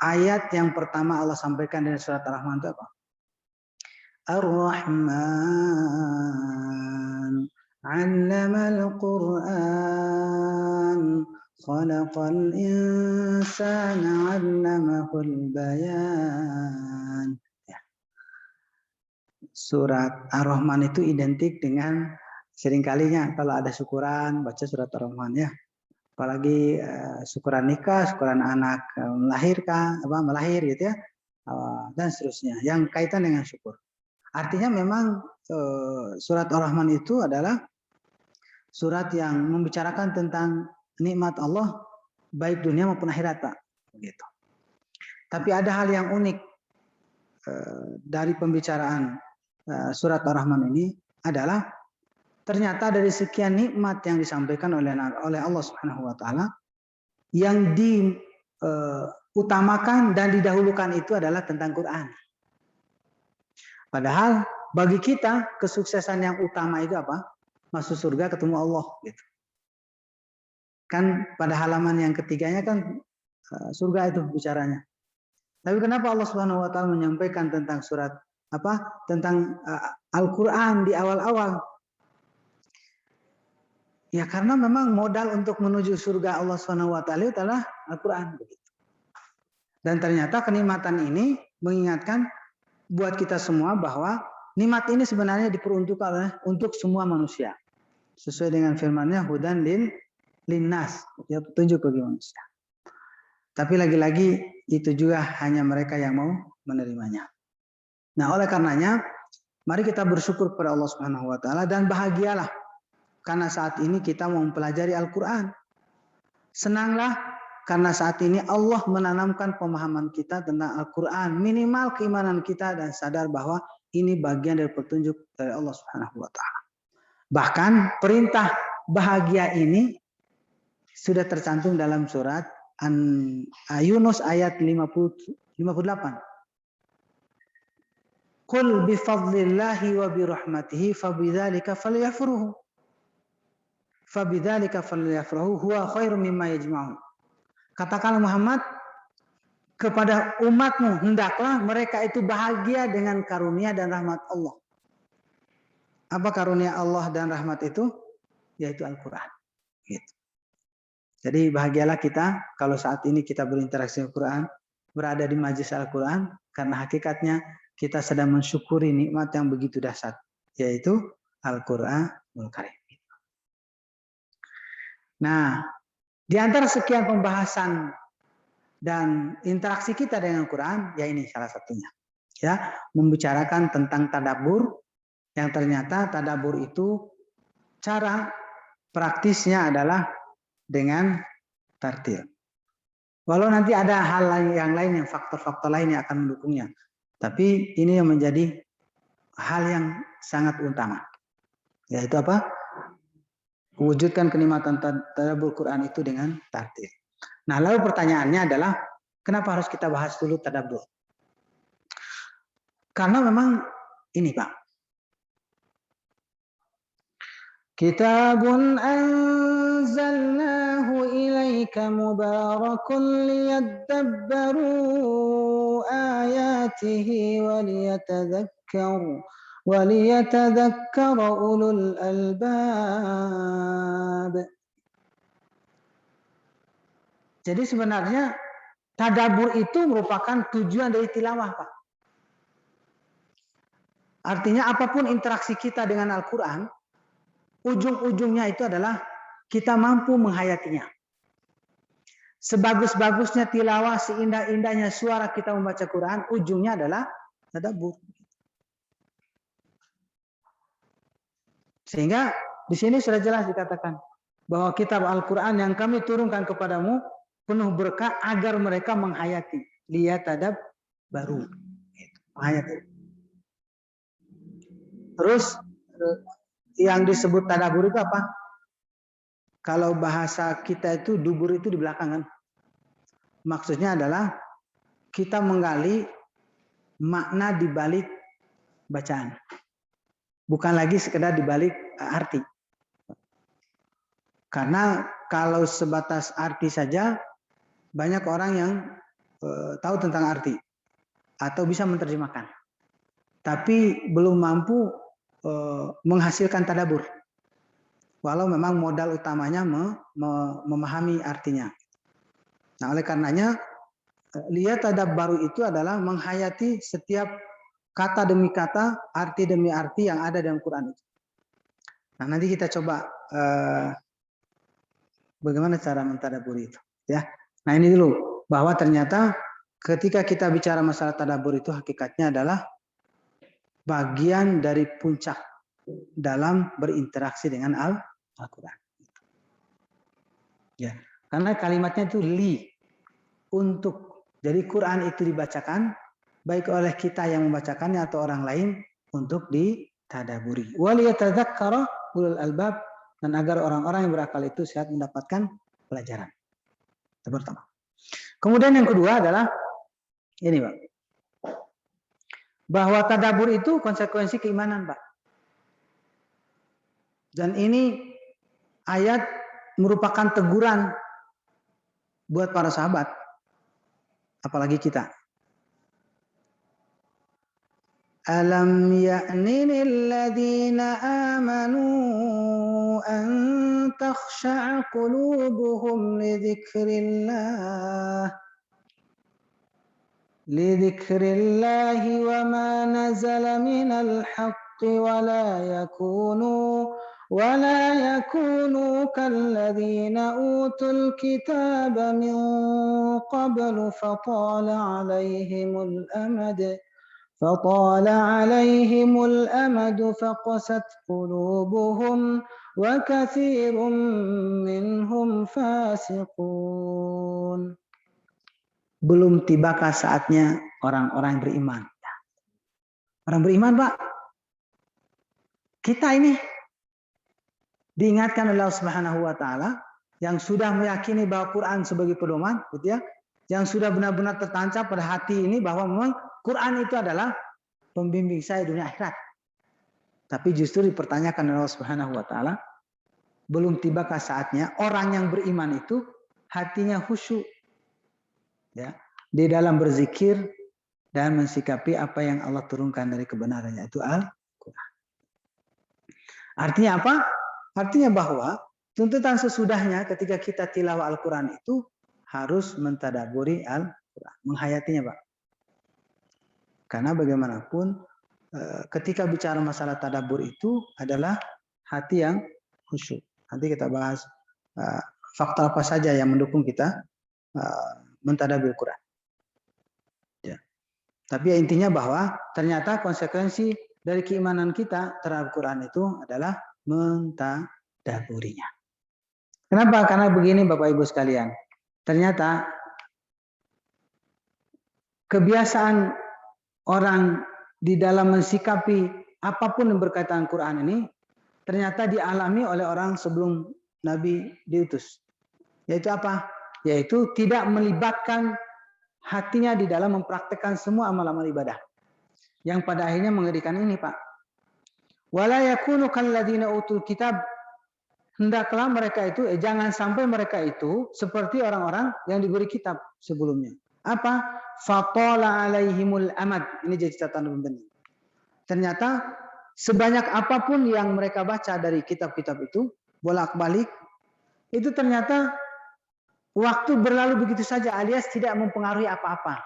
ayat yang pertama Allah sampaikan dari surat Ar-Rahman itu apa? Ar-Rahman 'allamal Qur'an khalaqal insana 'allamahul bayan. Ya. Surat Ar-Rahman itu identik dengan seringkalinya kalau ada syukuran baca surat Ar-Rahman ya. Apalagi syukuran nikah, syukuran anak melahirkan, melahir gitu ya, dan seterusnya. Yang kaitan dengan syukur. Artinya memang surat Ar-Rahman itu adalah surat yang membicarakan tentang nikmat Allah baik dunia maupun akhirat, Pak. Begitu. Tapi ada hal yang unik dari pembicaraan surat Ar-Rahman ini adalah ternyata dari sekian nikmat yang disampaikan oleh Allah Subhanahu wa taala yang diutamakan dan didahulukan itu adalah tentang Quran. Padahal bagi kita kesuksesan yang utama itu apa? Masuk surga ketemu Allah gitu. Kan pada halaman yang ketiganya kan surga itu bicaranya. Tapi kenapa Allah Subhanahu wa taala menyampaikan tentang surat tentang Al-Qur'an di awal-awal? Ya karena memang modal untuk menuju surga Allah Subhanahu wa taala adalah Al-Qur'an begitu. Dan ternyata kenikmatan ini mengingatkan buat kita semua bahwa nikmat ini sebenarnya diperuntukkan untuk semua manusia. Sesuai dengan firman-Nya hudan linnas, ya petunjuk bagi manusia. Tapi lagi-lagi itu juga hanya mereka yang mau menerimanya. Nah, oleh karenanya mari kita bersyukur kepada Allah Subhanahu wa taala dan bahagialah karena saat ini kita mau mempelajari Al-Qur'an. Senanglah karena saat ini Allah menanamkan pemahaman kita tentang Al-Quran. Minimal keimanan kita dan sadar bahwa ini bagian dari petunjuk dari Allah Subhanahu wa taala. Bahkan perintah bahagia ini sudah tercantum dalam surat Yunus ayat 58. Qul bifadlillahi wa birahmatihi fabidzalika falyafrahu. Fabidzalika falyafrahu huwa khairum mimma yajma'un. Katakanlah Muhammad kepada umatmu, hendaklah mereka itu bahagia dengan karunia dan rahmat Allah. Apa karunia Allah dan rahmat itu? Yaitu Al-Quran. Gitu. Jadi bahagialah kita kalau saat ini kita berinteraksi Al-Quran, berada di majelis Al-Quran, karena hakikatnya kita sedang mensyukuri nikmat yang begitu dahsyat, yaitu Al-Quranul Karim. Nah, di antara sekian pembahasan dan interaksi kita dengan Al-Quran, ya ini salah satunya. Ya, membicarakan tentang tadabbur, yang ternyata tadabbur itu cara praktisnya adalah dengan tartil. Walau nanti ada hal yang lain, yang faktor-faktor lain yang akan mendukungnya. Tapi ini yang menjadi hal yang sangat utama. Yaitu apa? Wujudkan kenikmatan tadabbur Quran itu dengan tartil. Nah, lalu pertanyaannya adalah kenapa harus kita bahas dulu tadabbur? Karena memang ini, Pak. Kitabun anzalnahu ilaika mubarakun liyadabbaru ayatihi waliyatadhakkara ulul albab. Jadi sebenarnya tadabbur itu merupakan tujuan dari tilawah, Pak. Artinya apapun interaksi kita dengan Al-Quran, ujung-ujungnya itu adalah kita mampu menghayatinya. Sebagus-bagusnya tilawah, seindah-indahnya suara kita membaca Quran, ujungnya adalah tadabbur. Sehingga di sini sudah jelas dikatakan bahwa kitab Al-Quran yang kami turunkan kepadamu penuh berkah agar mereka menghayati. Lihat tadab baru. Menghayati. Terus yang disebut tadabbur itu apa? Kalau bahasa kita itu dubur itu di belakang kan. Maksudnya adalah kita menggali makna di balik bacaan. Bukan lagi sekedar di balik arti. Karena kalau sebatas arti saja banyak orang yang tahu tentang arti atau bisa menerjemahkan, tapi belum mampu menghasilkan tadabbur. Walau memang modal utamanya memahami artinya. Nah, oleh karenanya lihat tadabbaru itu adalah menghayati setiap kata demi kata, arti demi arti yang ada dalam Quran itu. Nah, nanti kita coba bagaimana cara mentadabburi itu, ya. Nah, ini dulu bahwa ternyata ketika kita bicara masalah tadabbur itu hakikatnya adalah bagian dari puncak dalam berinteraksi dengan Al-Quran. Ya, karena kalimatnya itu untuk. Jadi Quran itu dibacakan baik oleh kita yang membacakannya atau orang lain untuk ditadaburi. Waliyatadzakkara ulul albab, dan agar orang-orang yang berakal itu sehat mendapatkan pelajaran. Itu pertama. Kemudian yang kedua adalah ini, Pak. Bahwa tadabbur itu konsekuensi keimanan, Pak. Dan ini ayat merupakan teguran buat para sahabat, apalagi kita. Alam ya'ni lilladzina amanu an takhsha'a qulubuhum lidhikrillahi wa ma nazala minal haqqi wa la yakunu kalladzina utul kitaba min qablu fatala alaihimul amad faqasat qulubuhum wa katsirun minhum fasiqun. Belum tibakah saatnya orang-orang beriman? Orang beriman, Pak. Kita ini diingatkan oleh Allah Subhanahu wa taala yang sudah meyakini bahwa Quran sebagai pedoman, gitu ya. Yang sudah benar-benar tertancap pada hati ini bahwa memang Quran itu adalah pembimbing saya dunia akhirat. Tapi justru dipertanyakan oleh Allah Subhanahu wa taala, belum tibakah saatnya orang yang beriman itu hatinya khusyuk, ya, di dalam berzikir dan mensikapi apa yang Allah turunkan dari kebenarannya, itu Al-Quran. Artinya apa? Artinya bahwa tuntutan sesudahnya ketika kita tilawah Al-Quran itu harus mentadaburi Al-Quran, menghayatinya, Pak. Karena bagaimanapun ketika bicara masalah tadabbur itu adalah hati yang khusyuk. Nanti kita bahas faktor apa saja yang mendukung kita mentadabbur Quran. Ya. Tapi ya, intinya bahwa ternyata konsekuensi dari keimanan kita terhadap Quran itu adalah mentadabburinya. Kenapa? Karena begini, Bapak Ibu sekalian. Ternyata kebiasaan orang di dalam mensikapi apapun yang berkaitan Quran ini ternyata dialami oleh orang sebelum Nabi diutus. Yaitu apa? Yaitu tidak melibatkan hatinya di dalam mempraktekkan semua amal-amal ibadah. Yang pada akhirnya mengerikan ini, Pak. Wala yakunu kalladzina utul kitab, hendaklah mereka itu, jangan sampai mereka itu seperti orang-orang yang diberi kitab sebelumnya. Apa? Fatala alaihimul amad. Ini jadi catatan penting. Ternyata sebanyak apapun yang mereka baca dari kitab-kitab itu, bolak-balik, itu ternyata waktu berlalu begitu saja, alias tidak mempengaruhi apa-apa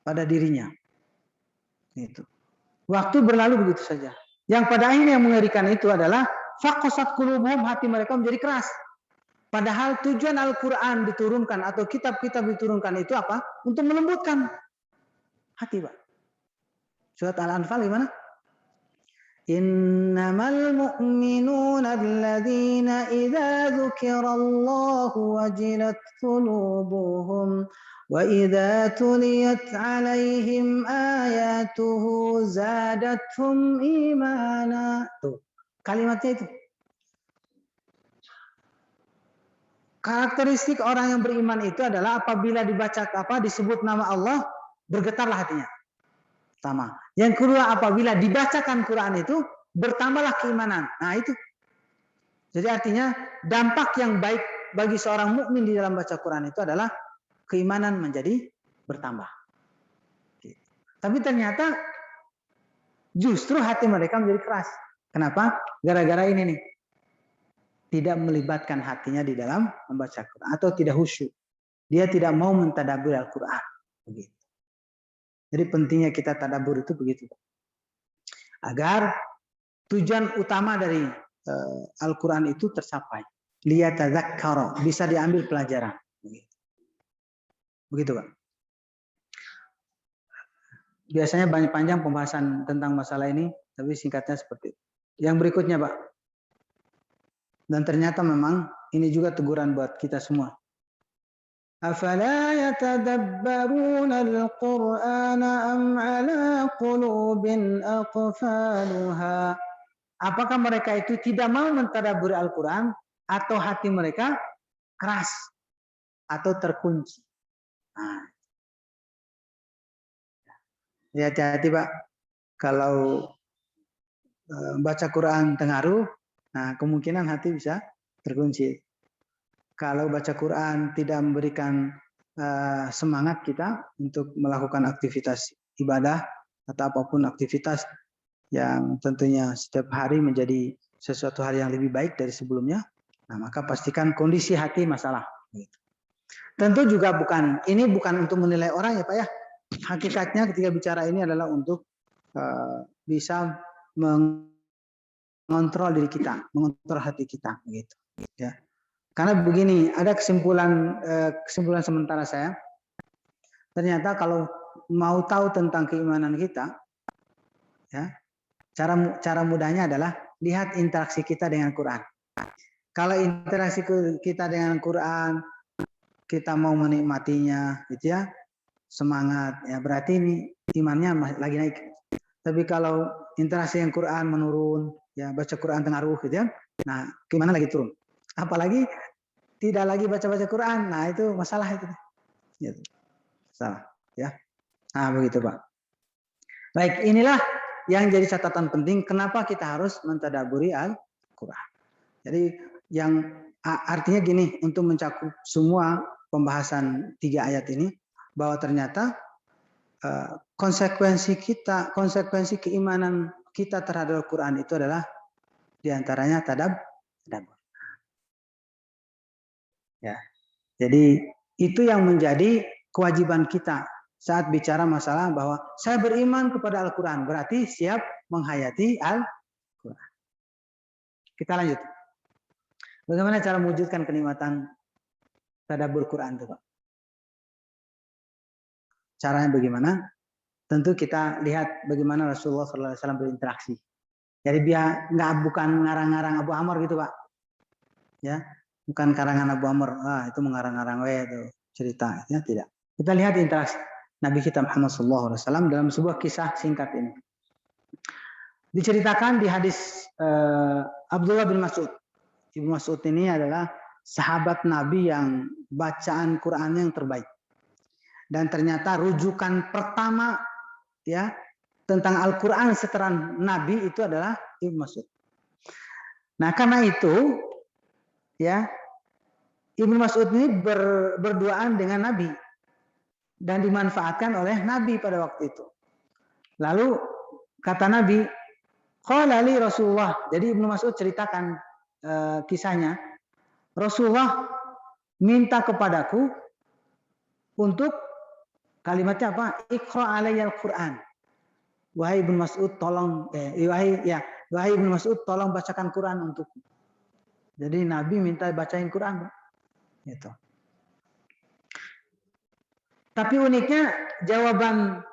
pada dirinya. Itu. Waktu berlalu begitu saja. Yang pada akhirnya yang mengerikan itu adalah faqasat qulubuhum, hati mereka menjadi keras. Padahal tujuan Al-Quran diturunkan atau kitab-kitab diturunkan itu apa? Untuk melembutkan hati, Pak. Surat Al-Anfal gimana? Innamal mu'minuna alladzina idza dzukirallahu wajilat qulubuhum wa idza tuliyat 'alaihim ayatuhu zadatuhum imana. Tuh, kalimatnya itu. Karakteristik orang yang beriman itu adalah apabila dibaca disebut nama Allah, bergetarlah hatinya. Pertama. Yang kedua, apabila dibacakan Quran itu, bertambahlah keimanan. Nah, itu. Jadi artinya dampak yang baik bagi seorang mukmin di dalam baca Quran itu adalah keimanan menjadi bertambah. Tapi ternyata justru hati mereka menjadi keras. Kenapa? Gara-gara ini nih. Tidak melibatkan hatinya di dalam membaca Quran atau tidak khusyuk. Dia tidak mau mentadabbur Al-Quran. Begitu. Jadi pentingnya kita tadabbur itu begitu. Agar tujuan utama dari Al-Quran itu tercapai. Liyatadzakkara, bisa diambil pelajaran. Begitu, Pak. Biasanya banyak panjang pembahasan tentang masalah ini, tapi singkatnya seperti itu. Yang berikutnya, Pak. Dan ternyata memang ini juga teguran buat kita semua. Afala yatadabbaruna al-Qur'ana am ala qulubin aqfaluha. Apakah mereka itu tidak mau mentadabburi Al-Quran atau hati mereka keras atau terkunci? Nah, ya hati-hati Pak, kalau baca Quran tengaruh, nah kemungkinan hati bisa terkunci. Kalau baca Quran tidak memberikan semangat kita untuk melakukan aktivitas ibadah atau apapun aktivitas yang tentunya setiap hari menjadi sesuatu hal yang lebih baik dari sebelumnya, nah maka pastikan kondisi hati masalah. Tentu juga bukan untuk menilai orang ya Pak ya. Hakikatnya ketika bicara ini adalah untuk bisa mengontrol diri kita, mengontrol hati kita, gitu. Ya. Karena begini, ada kesimpulan sementara saya. Ternyata kalau mau tahu tentang keimanan kita, ya, cara mudahnya adalah lihat interaksi kita dengan Quran. Kalau interaksi kita dengan Quran, kita mau menikmatinya, gitu ya, semangat, ya berarti ini imannya lagi naik. Tapi kalau interaksi yang Quran menurun, ya baca Quran tengaruh, gitu ya, nah keimanan lagi turun. Apalagi tidak lagi baca-baca Quran, nah itu masalah itu, gitu. Salah, ya. Nah begitu Pak. Baik, inilah yang jadi catatan penting kenapa kita harus mentadabburi Al-Quran. Jadi yang artinya gini, untuk mencakup semua pembahasan 3 ayat ini, bahwa ternyata konsekuensi keimanan kita terhadap Al-Quran itu adalah diantaranya tadabbur. Ya, jadi itu yang menjadi kewajiban kita saat bicara masalah bahwa saya beriman kepada Al-Quran, berarti siap menghayati Al-Quran. Kita lanjut. Bagaimana cara mewujudkan kenikmatan tadabbur Quran itu, Pak? Caranya bagaimana? Tentu kita lihat bagaimana Rasulullah SAW berinteraksi. Jadi biar bukan ngarang-ngarang Abu Amr gitu, Pak. Ya, bukan karangan Abu Amr. Itu mengarang-arang itu cerita, ya tidak. Kita lihat interaksi Nabi kita Muhammad SAW dalam sebuah kisah singkat ini. Diceritakan di hadis Abdullah bin Mas'ud. Ibnu Mas'ud ini adalah sahabat Nabi yang bacaan Qurannya yang terbaik. Dan ternyata rujukan pertama ya tentang Al-Quran setelah Nabi itu adalah Ibnu Mas'ud. Nah karena itu ya Ibnu Mas'ud ini berduaan dengan Nabi dan dimanfaatkan oleh Nabi pada waktu itu. Lalu kata Nabi, qala li Rasulullah. Jadi Ibnu Mas'ud ceritakan kisahnya. Rasulullah minta kepadaku untuk kalimatnya apa? Iqra alayyal Quran. Wahai Ibnu Mas'ud tolong wahai Ibnu Mas'ud tolong bacakan Quran untukku. Jadi Nabi minta bacain Quran, gitu. Tapi uniknya jawaban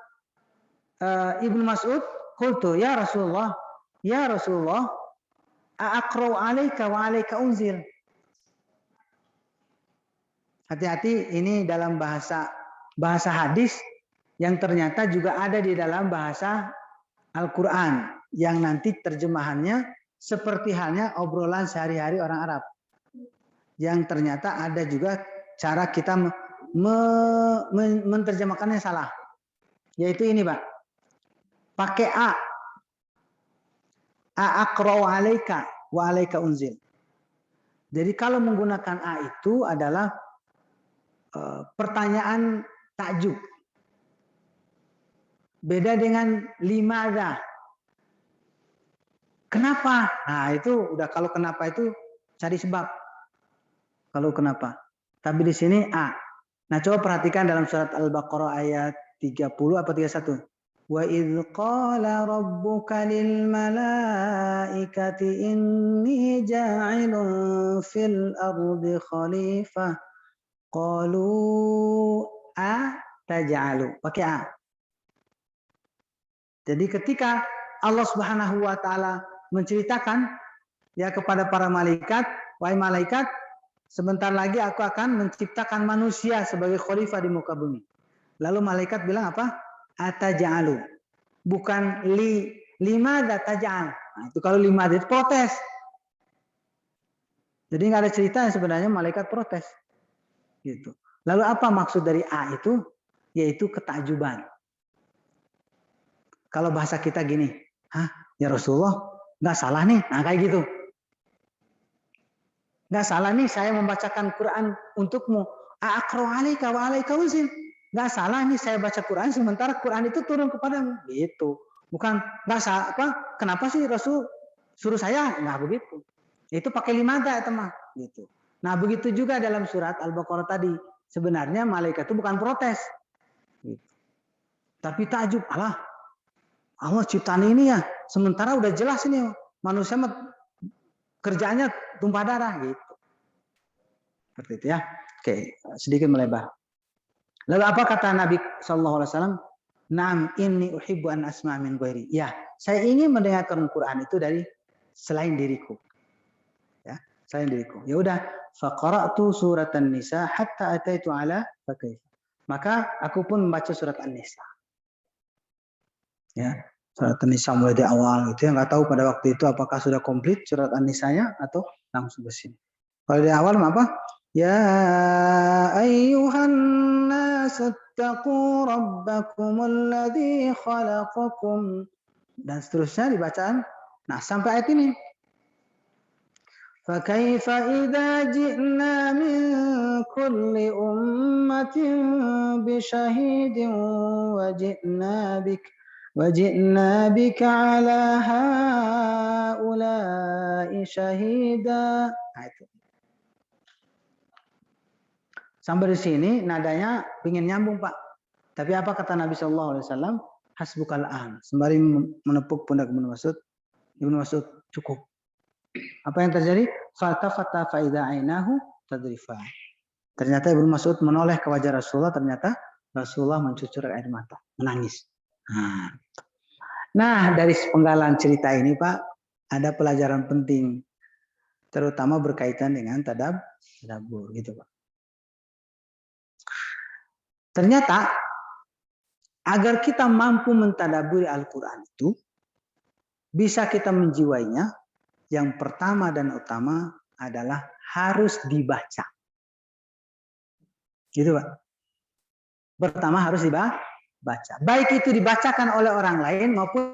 Ibnu Mas'ud, qultu ya Rasulullah, aqra'u 'alaika wa 'alaika unzil. Hati-hati, ini dalam bahasa hadis yang ternyata juga ada di dalam bahasa Al-Quran yang nanti terjemahannya seperti halnya obrolan sehari-hari orang Arab. Yang ternyata ada juga cara kita menerjemahkannya salah. Yaitu ini Pak. Pakai A. Aqra'u 'alaika wa 'alaika unzil. Jadi kalau menggunakan A itu adalah pertanyaan takjub. Beda dengan limada. Kenapa? Nah itu udah, kalau kenapa itu cari sebab. Kalau kenapa. Tapi di sini A. Nah coba perhatikan dalam surat Al-Baqarah ayat 30 apa 31. Wa idz qala rabbuka lil malaikati inni ja'ilun fil ardi khalifah qalu a taj'alu. Pakai A. Jadi ketika Allah Subhanahu wa taala menceritakan ya kepada para malaikat, wahai malaikat, sebentar lagi aku akan menciptakan manusia sebagai khalifah di muka bumi. Lalu malaikat bilang apa? Ataj'alu. Bukan lima taj'al. Nah, itu kalau lima itu protes. Jadi nggak ada cerita yang sebenarnya malaikat protes. Gitu. Lalu apa maksud dari A itu? Yaitu ketakjuban. Kalau bahasa kita gini, hah, ya Rasulullah, nggak salah nih, nah kayak gitu. Nggak salah nih saya membacakan Quran untukmu. Aqra alaika wa alaika uzin. Nggak salah nih saya baca Quran sementara Quran itu turun kepadamu. Gitu. Bukan nggak salah apa? Kenapa sih Rasul suruh saya? Nggak begitu. Itu pakai limada ya teman. Gitu. Nah begitu juga dalam surat Al-Baqarah tadi. Sebenarnya malaikat itu bukan protes. Gitu. Tapi takjub, Allah ciptaan ini ya, sementara udah jelas ini manusia kerjaannya tumpah darah gitu. Seperti itu ya. Oke, sedikit melebar. Lalu apa kata Nabi Shallallahu Alaihi Wasallam? Naam inni uhibbu an asma' min ghairi. Ya, saya ingin mendengarkan Quran itu dari selain diriku. Ya, selain diriku. Ya udah, faqara'tu surat An-Nisa hatta ataitu ala fakaifa. Maka aku pun membaca surat An-Nisa. Ya, surat An-Nisa mulai dari awal gitu ya, nggak tahu pada waktu itu apakah sudah komplit surat An-Nisanya atau langsung ke sini. Kalau dari awal apa? Ya ayyuhan nas ittaqu rabbakumul ladzi khalaqakum, dan seterusnya dibacaan. Nah, sampai ayat ini. فَكَيْفَ إِذَا جِئْنَا مِنْ كُلِّ أُمَّةٍ بِشَهِيدٍ وَجِئْنَا بِكَ عَلَى هَؤُلَاءِ شَهِيدًا. Nah, itu. Sampai di sini nadanya ingin nyambung Pak. Tapi apa kata Nabi Shallallahu Alaihi Wasallam? Hasbukal an. Sembari menepuk pundak Ibnu Mas'ud. Ibnu Mas'ud cukup. Apa yang terjadi? Fatafata faida ainahu tadrifa. Ternyata Ibnu Mas'ud menoleh ke wajah Rasulullah, ternyata Rasulullah mencucur air mata, menangis. Nah, dari penggalan cerita ini Pak, ada pelajaran penting, terutama berkaitan dengan tadabbur gitu Pak. Ternyata agar kita mampu mentadabburi Al-Quran itu, bisa kita menjiwainya, yang pertama dan utama adalah harus dibaca. Gitu Pak. Pertama harus dibaca. Baik itu dibacakan oleh orang lain maupun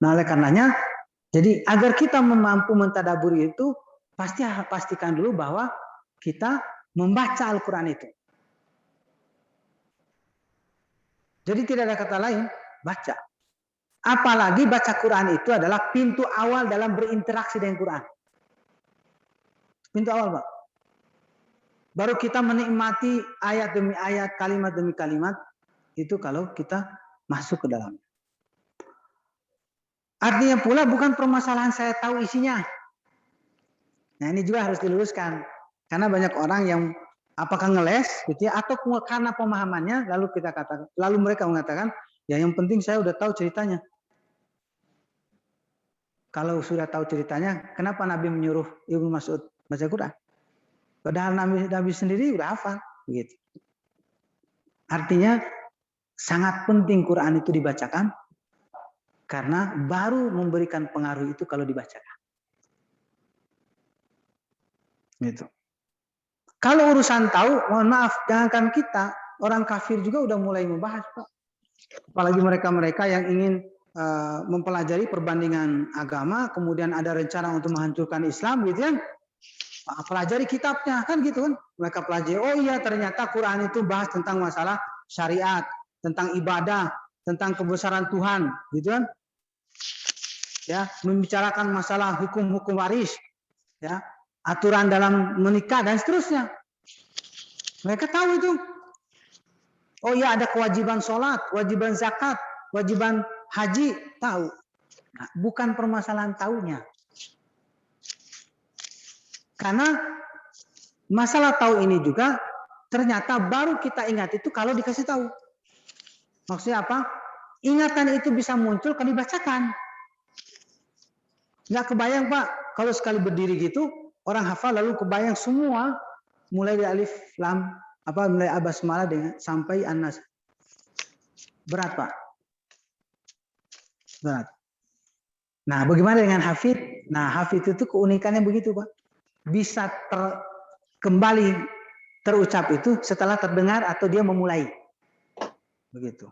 nah oleh karenanya, jadi agar kita mampu mentadaburi itu, pastikan dulu bahwa kita membaca Al-Quran itu. Jadi tidak ada kata lain, baca. Apalagi baca Quran itu adalah pintu awal dalam berinteraksi dengan Quran. Pintu awal Pak. Baru kita menikmati ayat demi ayat, kalimat demi kalimat, itu kalau kita masuk ke dalam. Artinya pula bukan permasalahan saya tahu isinya. Nah ini juga harus diluruskan. Karena banyak orang yang apakah ngeles gitu ya, atau karena pemahamannya, lalu mereka mengatakan, ya yang penting saya udah tahu ceritanya. Kalau sudah tahu ceritanya, kenapa Nabi menyuruh Ibnu Mas'ud baca Quran? Padahal Nabi sendiri udah hafal. Gitu. Artinya sangat penting Quran itu dibacakan. Karena baru memberikan pengaruh itu kalau dibacakan. Gitu. Kalau urusan tahu, mohon maaf, jangankan kita, orang kafir juga udah mulai membahas, Pak. Apalagi mereka-mereka yang ingin mempelajari perbandingan agama, kemudian ada rencana untuk menghancurkan Islam, gitu kan? Pelajari kitabnya, kan gitu kan? Mereka pelajari, oh iya ternyata Quran itu bahas tentang masalah syariat, tentang ibadah, tentang kebesaran Tuhan, gitu kan? Ya, membicarakan masalah hukum-hukum waris, ya, aturan dalam menikah dan seterusnya. Mereka tahu itu. Oh iya ada kewajiban sholat, kewajiban zakat, kewajiban haji, tahu. Nah, bukan permasalahan tahunya. Karena masalah tahu ini juga ternyata baru kita ingat itu kalau dikasih tahu. Maksudnya apa? Ingatan itu bisa muncul kalau dibacakan. Nggak kebayang Pak, kalau sekali berdiri gitu, orang hafal lalu kebayang semua, mulai dari alif, lam, mulai abasmalah dengan sampai an-nas. Berat Pak. Berat. Nah, bagaimana dengan hafid? Nah, hafid itu keunikannya begitu Pak. Bisa kembali terucap itu setelah terdengar atau dia memulai. Begitu.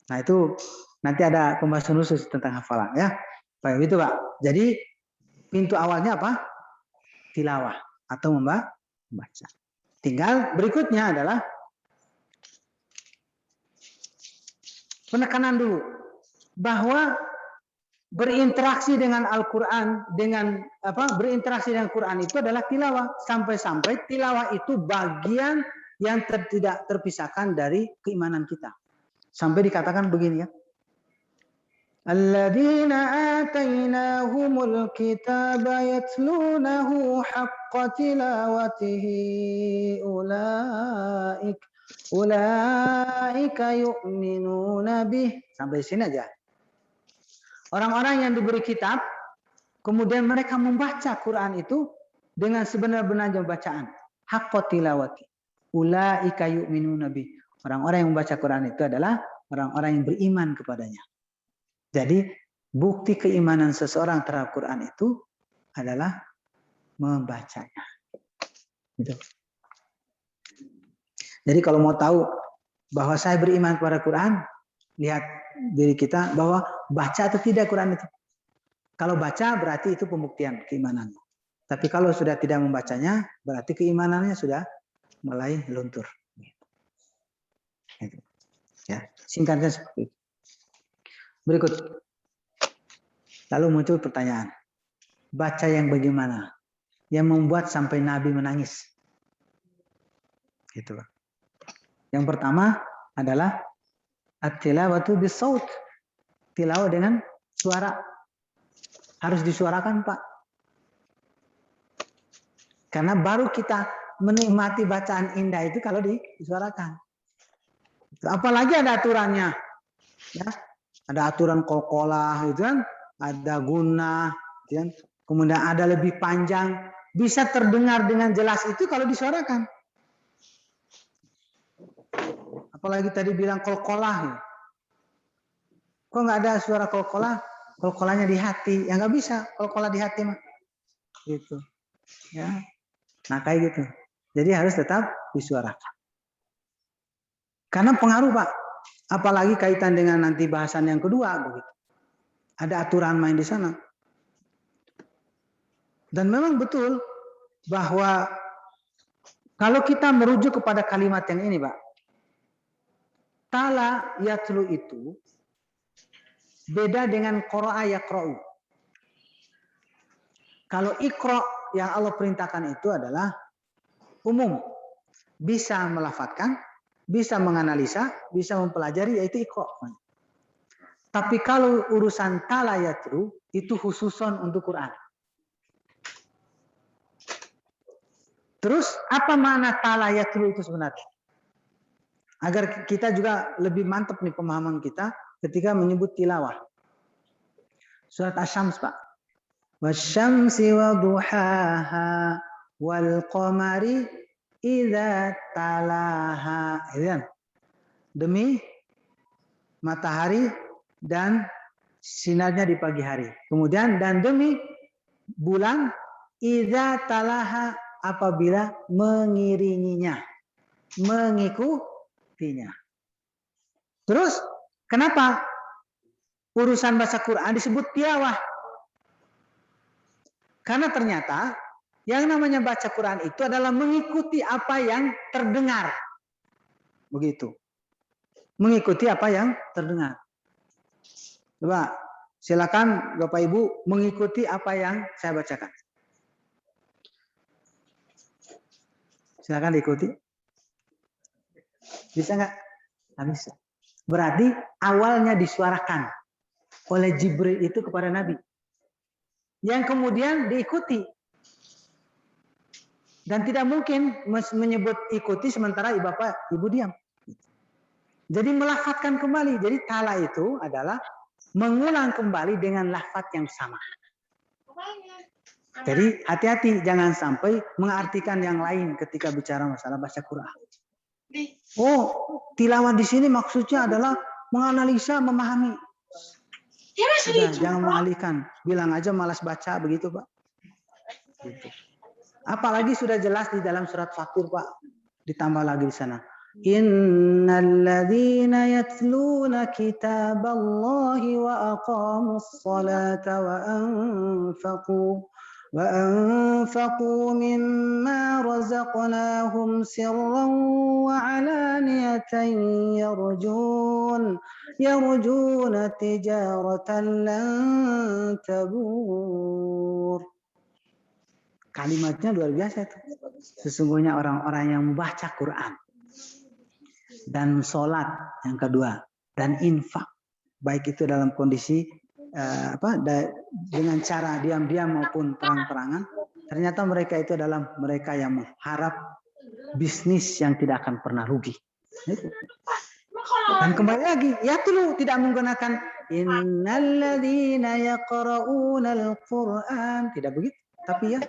Nah, itu nanti ada pembahasan khusus tentang hafalan ya. Baik, itu Pak. Jadi pintu awalnya apa? Tilawah atau membaca. Tinggal berikutnya adalah penekanan dulu bahwa berinteraksi dengan Al-Quran, berinteraksi dengan Quran itu adalah tilawah. Sampai-sampai tilawah itu bagian yang tidak terpisahkan dari keimanan kita. Sampai dikatakan begini ya. Alladzina atainahumul kitaba yatlunahu haqqa tilawatihi ulaika yu'minuna bih. Sampai sini aja. Orang-orang yang diberi kitab, kemudian mereka membaca Quran itu dengan sebenar-benarnya bacaan. Haqqa tilawati. Ulaika yu'minuna bih. Orang-orang yang membaca Quran itu adalah orang-orang yang beriman kepadanya. Jadi bukti keimanan seseorang terhadap Quran itu adalah membacanya. Gitu. Jadi kalau mau tahu bahwa saya beriman kepada Quran, lihat diri kita bahwa baca atau tidak Quran itu. Kalau baca berarti itu pembuktian keimanannya. Tapi kalau sudah tidak membacanya, berarti keimanannya sudah mulai luntur. Gitu. Ya, singkatnya seperti itu. Berikut. Lalu muncul pertanyaan. Baca yang bagaimana? Yang membuat sampai Nabi menangis. Gitu. Yang pertama adalah at-tilawatu bis-saut. Tilawah dengan suara. Harus disuarakan, Pak. Karena baru kita menikmati bacaan indah itu kalau disuarakan. Apalagi ada aturannya. Ya. Ada aturan qalqalah gitu kan, ada gunnah, gitu kan. Kemudian ada lebih panjang, bisa terdengar dengan jelas itu kalau disuarakan. Apalagi tadi bilang qalqalah ya. Kok nggak ada suara qalqalah? Qalqalahnya di hati, ya nggak bisa qalqalah di hati mah. Gitu. Ya. Nah kayak gitu. Jadi harus tetap disuarakan. Karena pengaruh Pak. Apalagi kaitan dengan nanti bahasan yang kedua begitu. Ada aturan main di sana. Dan memang betul bahwa kalau kita merujuk kepada kalimat yang ini, Pak. Tala yatlu itu beda dengan qara'a yaqra'u. Kalau iqra yang Allah perintahkan itu adalah umum. Bisa melafadzkan, bisa menganalisa, bisa mempelajari, yaitu iqra. Tapi kalau urusan tala yatlu itu khususon untuk Quran. Terus apa makna tala yatlu itu sebenarnya? Agar kita juga lebih mantap nih pemahaman kita ketika menyebut tilawah. Surat Asy-Syams, Pak. Wasyamsi wa duhaha wal qamari idza talaha. Demi matahari dan sinarnya di pagi hari. Kemudian dan demi bulan idza talaha apabila mengiringinya, mengikutinya. Terus kenapa urusan baca Quran disebut tilawah? Karena ternyata yang namanya baca Quran itu adalah mengikuti apa yang terdengar. Begitu. Mengikuti apa yang terdengar. Coba silakan Bapak Ibu mengikuti apa yang saya bacakan. Silakan diikuti. Bisa nggak? Nggak bisa. Berarti awalnya disuarakan oleh Jibril itu kepada Nabi. Yang kemudian diikuti. Dan tidak mungkin menyebut ikuti sementara Bapak Ibu diam. Jadi melafadzkan kembali. Jadi tala itu adalah mengulang kembali dengan lafadz yang sama. Jadi hati-hati jangan sampai mengartikan yang lain ketika bicara masalah baca Quran. Oh, tilawah di sini maksudnya adalah menganalisa, memahami. Sudah, jangan mengalihkan. Bilang aja malas baca begitu, Pak. Gitu. Apalagi sudah jelas di dalam surat Fatir, Pak. Ditambah lagi di sana. Innalladzina yatluna kitaballahi wa aqamus salata wa anfaqu mimma razaqnahum sirran wa alaniyatan yarjuna tijaratan lan tabur. Kalimatnya luar biasa itu. Sesungguhnya orang-orang yang membaca Quran dan sholat yang kedua dan infak, baik itu dalam kondisi dengan cara diam-diam maupun terang-terangan, ternyata mereka itu adalah mereka yang mengharap bisnis yang tidak akan pernah rugi. Dan kembali lagi, ya tuh tidak menggunakan innalladzina yaqra'unal Qur'an, tidak begitu. Tapi ya,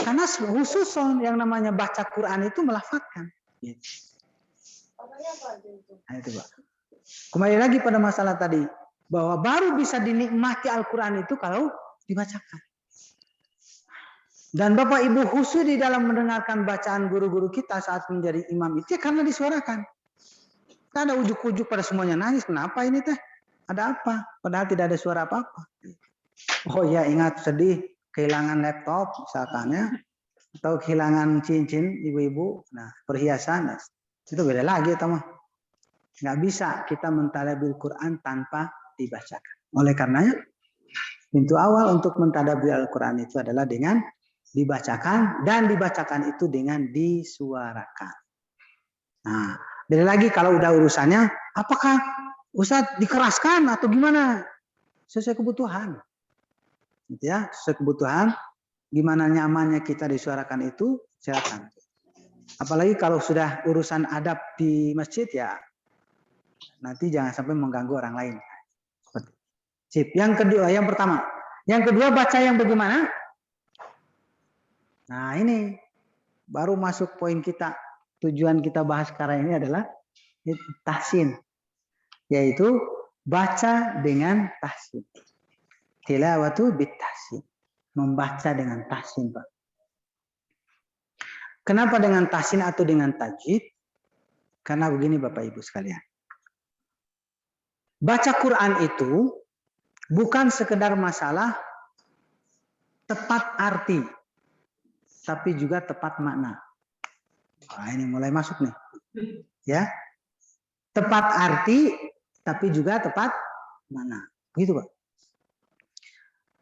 karena khusus yang namanya baca Quran itu melafadzkan. Nah, itu Pak. Kembali lagi pada masalah tadi, bahwa baru bisa dinikmati Al-Quran itu kalau dibacakan. Dan Bapak Ibu khusus di dalam mendengarkan bacaan guru-guru kita saat menjadi imam itu ya karena disuarakan. Tidak ada ujuk-ujuk pada semuanya nangis. Kenapa ini teh? Ada apa? Padahal tidak ada suara apa-apa. Oh ya, ingat sedih. Kehilangan laptop misalkan ya, atau kehilangan cincin ibu-ibu, nah perhiasan, itu beda lagi teman. Nggak bisa kita mentadabbur Quran tanpa dibacakan. Oleh karenanya pintu awal untuk mentadabbur Al-Quran itu adalah dengan dibacakan, dan dibacakan itu dengan disuarakan. Nah, beda lagi kalau udah urusannya, apakah Ustaz dikeraskan atau gimana? Sesuai kebutuhan. Gitu ya, sesuai kebutuhan, gimana nyamannya kita disuarakan itu, silakan. Apalagi kalau sudah urusan adab di masjid ya, nanti jangan sampai mengganggu orang lain. Sip. Yang kedua, yang pertama. Yang kedua baca yang bagaimana? Nah ini baru masuk poin kita. Tujuan kita bahas sekarang ini adalah tahsin, yaitu baca dengan tahsin. Tilawatu bitahsin, membaca dengan tahsin, Pak. Kenapa dengan tahsin atau dengan tajwid? Karena begini Bapak Ibu sekalian. Baca Quran itu bukan sekedar masalah tepat arti, tapi juga tepat makna. Nah, ini mulai masuk nih. Ya. Tepat arti, tapi juga tepat makna. Begitu, Pak.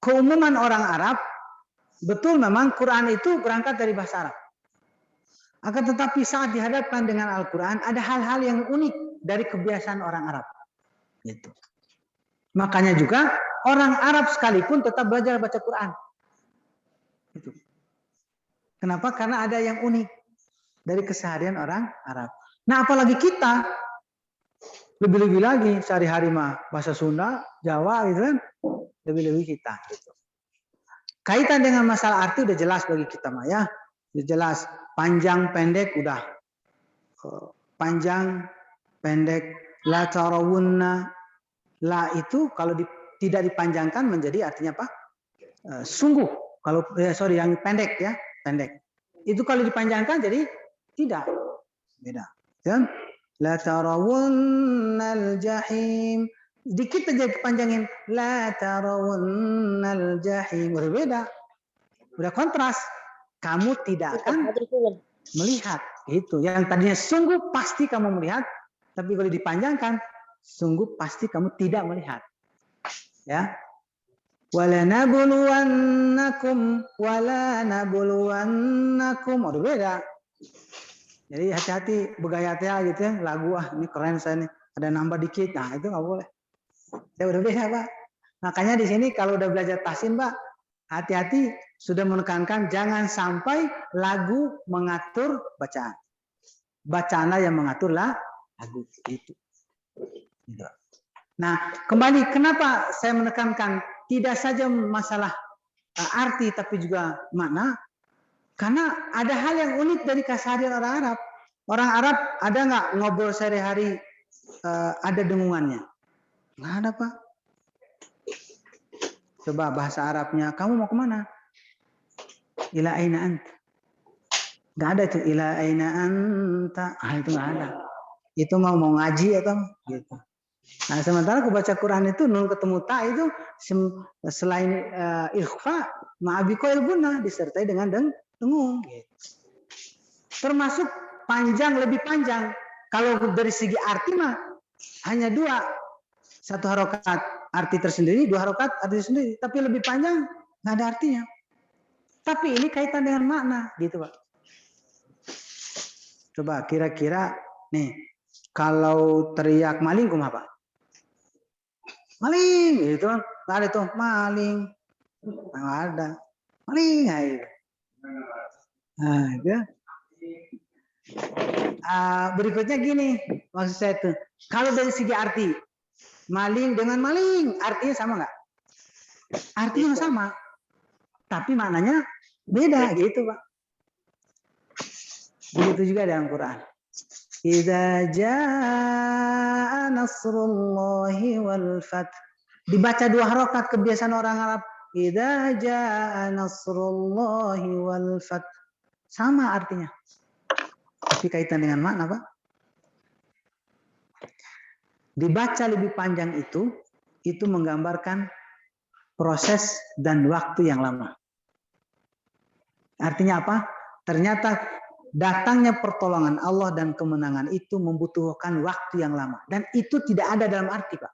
Keumuman orang Arab, betul memang Quran itu berangkat dari bahasa Arab. Akan tetapi saat dihadapkan dengan Al-Quran, ada hal-hal yang unik dari kebiasaan orang Arab. Gitu. Makanya juga orang Arab sekalipun tetap belajar baca Quran. Gitu. Kenapa? Karena ada yang unik dari keseharian orang Arab. Nah apalagi kita, lebih-lebih lagi sehari-hari mah bahasa Sunda, Jawa gitu kan, lebih-lebih kita. Gitu. Kaitan dengan masalah arti udah jelas bagi kita mah ya, udah jelas. Panjang pendek udah, panjang pendek. La tarawunna, la itu kalau tidak dipanjangkan menjadi artinya apa? Sungguh. Kalau yang pendek ya, pendek. Itu kalau dipanjangkan jadi tidak. Beda. Ya? La tarawunnal jahim. Dikit aja kepanjangin. La tarawunnal jahim. Berbeda. Udah kontras. Kamu tidak akan melihat. Itu. Yang tadinya sungguh pasti kamu melihat. Tapi kalau dipanjangkan, sungguh pasti kamu tidak melihat. Ya. Walanabluwannakum. Udah beda. Jadi hati-hati bergaya-gaya gitu ya, lagu ini keren saya nih, ada nambah dikit, nah itu nggak boleh. Saya udah beda Pak. Makanya di sini kalau udah belajar tahsin Pak, hati-hati sudah menekankan jangan sampai lagu mengatur bacaan. Bacaanlah yang mengaturlah lagu itu. Nah kembali kenapa saya menekankan tidak saja masalah arti tapi juga makna. Karena ada hal yang unik dari keseharian orang Arab. Orang Arab ada nggak ngobrol sehari-hari ada dengungannya? Nggak ada Pak. Coba bahasa Arabnya, kamu mau kemana? Ila aina anta. Nggak ada itu. Ila aina anta. Itu nggak ada. Itu mau ngaji atau gitu. Nah sementara aku baca Quran itu nun ketemu ta itu selain ikhfa ma'abiqail bunah disertai dengan dengung. Gitu. Termasuk panjang lebih panjang. Kalau dari segi arti mah hanya dua, satu harokat arti tersendiri, dua harokat arti tersendiri. Tapi lebih panjang nggak ada artinya. Tapi ini kaitan dengan makna, gitu Pak. Coba kira-kira nih, kalau teriak maling kumaha Pak? Maling, gitu kan? Nggak ada tuh maling, nggak ada. Maling, gitu. Nah, itu. Berikutnya gini, maksud saya tuh, kalau dari segi arti, maling dengan maling, artinya sama nggak? Artinya sama, tapi maknanya beda, gitu Pak. Begitu juga dalam Quran. Idza jaa nasrullahi wal fath. Dibaca dua harokat kebiasaan orang Arab. Idza jaa nasrullahi wal fath. Sama artinya. Tapi kaitan dengan makna Pak. Dibaca lebih panjang itu menggambarkan proses dan waktu yang lama. Artinya apa? Ternyata datangnya pertolongan Allah dan kemenangan itu membutuhkan waktu yang lama. Dan itu tidak ada dalam arti Pak.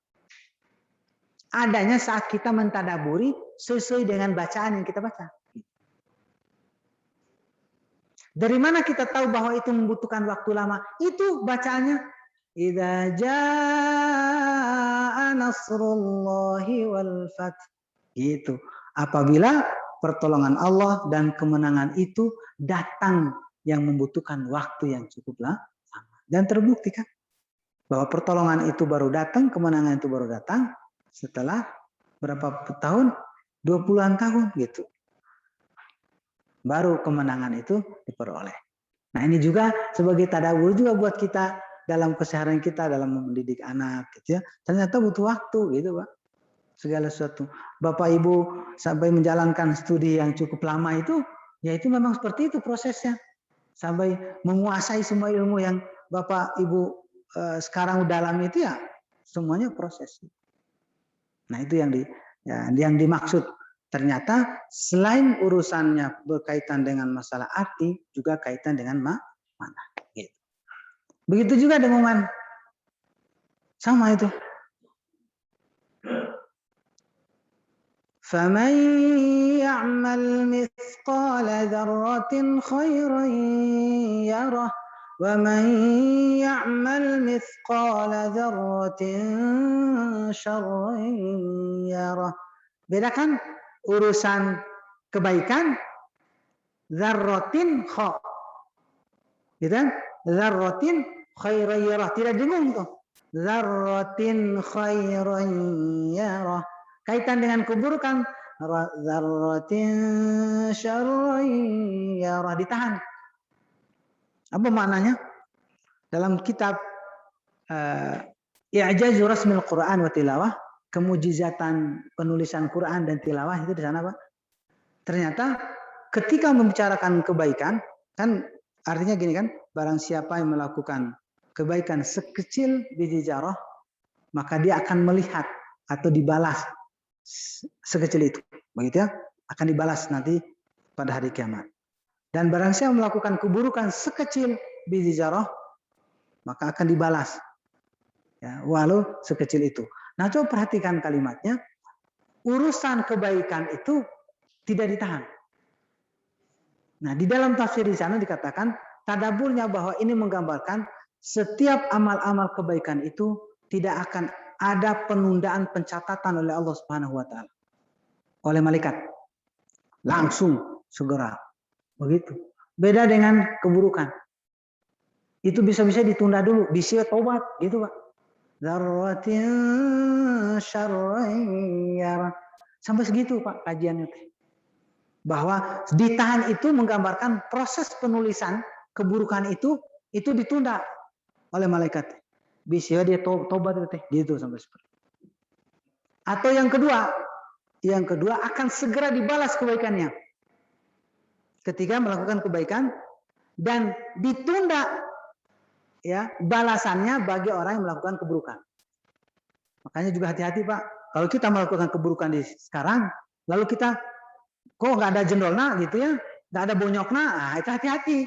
Adanya saat kita mentadaburi sesuai dengan bacaan yang kita baca. Dari mana kita tahu bahwa itu membutuhkan waktu lama? Itu bacaannya. Idza jaa nasrullahi wal fath. Itu. Apabila pertolongan Allah dan kemenangan itu datang yang membutuhkan waktu yang cukup lama. Dan terbukti kan bahwa pertolongan itu baru datang, kemenangan itu baru datang setelah berapa tahun? 20-an tahun gitu. Baru kemenangan itu diperoleh. Nah ini juga sebagai tadabur juga buat kita dalam keseharian kita dalam mendidik anak gitu ya. Ternyata butuh waktu gitu Pak. Segala sesuatu. Bapak Ibu sampai menjalankan studi yang cukup lama itu, ya itu memang seperti itu prosesnya. Sampai menguasai semua ilmu yang Bapak Ibu sekarang dalam itu ya semuanya proses. Nah itu yang dimaksud. Ternyata selain urusannya berkaitan dengan masalah arti, juga kaitan dengan mana. Gitu. Begitu juga dengungan. Sama itu. فَمَنْ يَعْمَلْ مِثْقَالَ ذَرَّةٍ خَيْرًا يَرَهُ وَمَنْ يَعْمَلْ مِثْقَالَ ذَرَّةٍ شَرًّا يَرَهُ. Bedakan urusan kebaikan dzarratin kha. Gitu kan? Dzarratin khairan yarah. Tidak dengung tuh. Dzarratin khairan yarah. Kaitan dengan keburukan dzarratin syarran yarah. Ditahan. Apa maknanya? Dalam kitab I'jaz Rasmil Quran wa Tilawah kemujizatan penulisan Quran dan tilawah itu di sana, Pak. Ternyata ketika membicarakan kebaikan, kan artinya gini kan, barang siapa yang melakukan kebaikan sekecil biji zarah, maka dia akan melihat atau dibalas sekecil itu. Begitu ya, akan dibalas nanti pada hari kiamat. Dan barang siapa melakukan keburukan sekecil biji zarah, maka akan dibalas. Ya, walau sekecil itu. Nah, coba perhatikan kalimatnya. Urusan kebaikan itu tidak ditahan. Nah, di dalam tafsir di sana dikatakan tadaburnya bahwa ini menggambarkan setiap amal-amal kebaikan itu tidak akan ada penundaan pencatatan oleh Allah Subhanahu wa taala. Oleh malaikat. Langsung segera. Begitu. Beda dengan keburukan. Itu bisa-bisa ditunda dulu, bisa tobat gitu, Pak. Dzarratin syarriyar. Sampai segitu, Pak, kajiannya. Bahwa ditahan itu menggambarkan proses penulisan keburukan itu ditunda oleh malaikat. Bisa dia tobat gitu sampai seperti. Atau yang kedua akan segera dibalas kebaikannya. Ketika melakukan kebaikan dan ditunda ya balasannya bagi orang yang melakukan keburukan. Makanya juga hati-hati, Pak. Kalau kita melakukan keburukan di sekarang, lalu kita kok nggak ada jendolna gitu ya, nggak ada bonyokna, nah, itu hati-hati.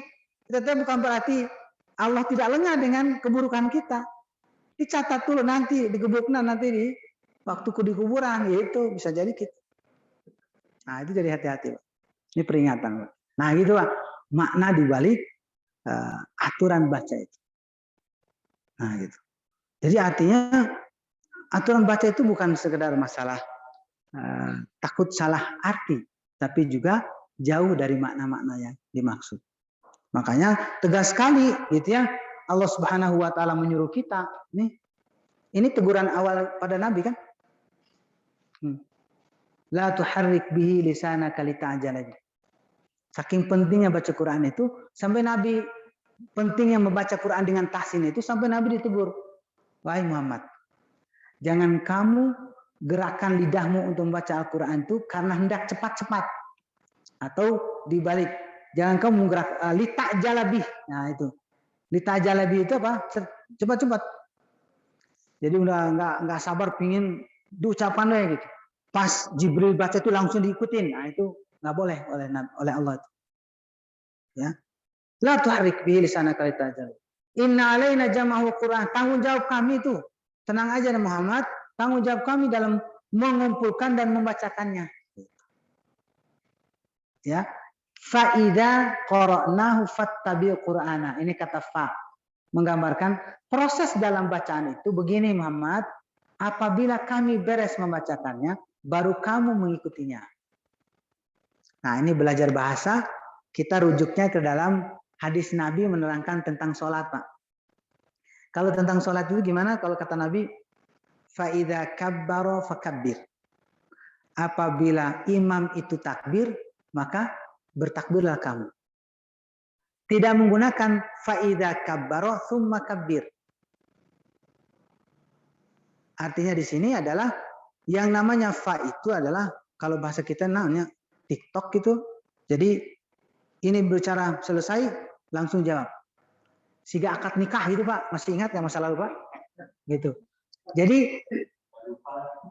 Itu bukan berarti Allah tidak lengah dengan keburukan kita. Dicatat dulu nanti, digebukna nanti di waktu di kuburan, itu bisa jadi kita. Nah itu jadi hati-hati, Pak. Ini peringatan, Pak. Nah gitu, Pak, makna dibalik aturan baca itu. Nah gitu. Jadi artinya aturan baca itu bukan sekedar masalah takut salah arti, tapi juga jauh dari makna-makna yang dimaksud. Makanya tegas sekali gitu ya, Allah Subhanahu wa taala menyuruh kita, ini teguran awal pada Nabi kan? La tuharrik bihi lisanaka lita'jala bihi. Saking pentingnya baca Quran itu, sampai Nabi pentingnya membaca Quran dengan tahsin itu, sampai Nabi ditegur. Wahai Muhammad, jangan kamu gerakan lidahmu untuk membaca Al-Quran itu karena hendak cepat-cepat. Atau dibalik, jangan kamu gerak lita'jala bihi. Nah itu. Lita'jala bihi itu apa? Cepat-cepat. Jadi udah nggak sabar pingin diucapannya gitu. Pas Jibril baca itu langsung diikutin. Nah itu nggak boleh oleh Allah itu. Ya. La tuharrik bihi lisanaka lita'jala. Inna alaina jama'u Quran. Tanggung jawab kami itu. Tenang aja Muhammad, tanggung jawab kami dalam mengumpulkan dan membacakannya. Ya. Fa idza qara'nahu fattabi' Qur'ana. Ini kata fa. Menggambarkan proses dalam bacaan itu begini Muhammad, apabila kami beres membacakannya, baru kamu mengikutinya. Nah ini belajar bahasa, kita rujuknya ke dalam hadis Nabi menerangkan tentang sholat, Pak. Kalau tentang sholat itu gimana? Kalau kata Nabi, فَإِذَا كَبَّرَ فَكَبِّرْ. Apabila imam itu takbir, maka bertakbirlah kamu. Tidak menggunakan فَإِذَا كَبَّرَ ثُمَّ كَبِّرْ. Artinya di sini adalah yang namanya fa itu adalah kalau bahasa kita namanya TikTok gitu. Jadi ini bicara selesai langsung jawab. Siga akad nikah gitu Pak, masih ingat ya masa lalu Pak? Gitu. Jadi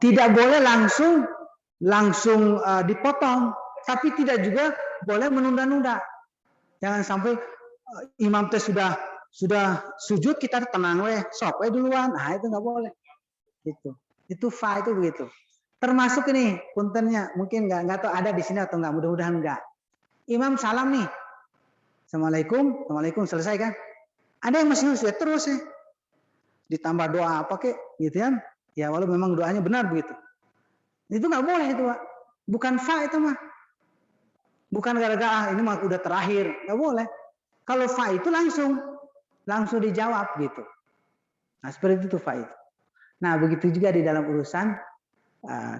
tidak boleh langsung dipotong, tapi tidak juga boleh menunda-nunda. Jangan sampai imam teh sudah sujud kita tenang weh, sok weh duluan. Nah itu nggak boleh. Gitu. Itu fa itu begitu. Termasuk ini puntennya mungkin nggak tahu ada di sini atau nggak, mudah-mudahan nggak. Imam salam nih, assalamualaikum selesai kan? Ada yang masih usia terus ya, ditambah doa apa kek, gitu kan? Ya walau memang doanya benar begitu. Itu nggak boleh itu Pak. Bukan fa itu mah. Bukan gara-gara ini mah udah terakhir, nggak boleh. Kalau fa itu langsung dijawab gitu. Nah seperti itu fa itu. Nah begitu juga di dalam urusan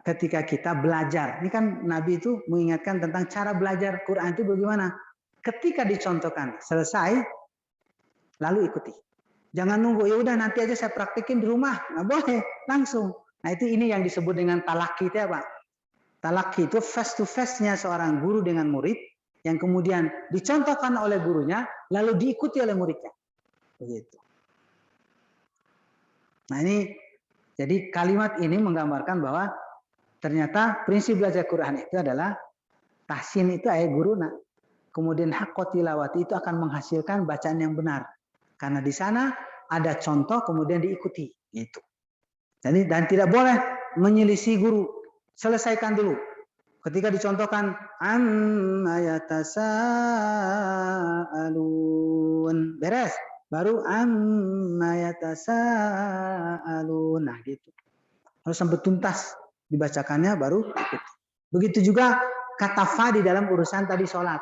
ketika kita belajar. Ini kan Nabi itu mengingatkan tentang cara belajar Quran itu bagaimana. Ketika dicontohkan selesai, lalu ikuti. Jangan nunggu, ya udah nanti aja saya praktekin di rumah. Nggak boleh, langsung. Nah itu ini yang disebut dengan talaki itu apa? Talaki itu face to face-nya seorang guru dengan murid yang kemudian dicontohkan oleh gurunya lalu diikuti oleh muridnya. Begitu. Nah ini jadi kalimat ini menggambarkan bahwa ternyata prinsip belajar Quran itu adalah tahsin itu ayat guru. Nah, kemudian haqqa tilawati itu akan menghasilkan bacaan yang benar. Karena di sana ada contoh kemudian diikuti gitu. Jadi dan tidak boleh menyelisih guru. Selesaikan dulu. Ketika dicontohkan amma yatasaalun beres, baru amma yatasaalun. Nah, gitu. Harus sampai tuntas dibacakannya baru ikut. Begitu juga kata fa di dalam urusan tadi sholat.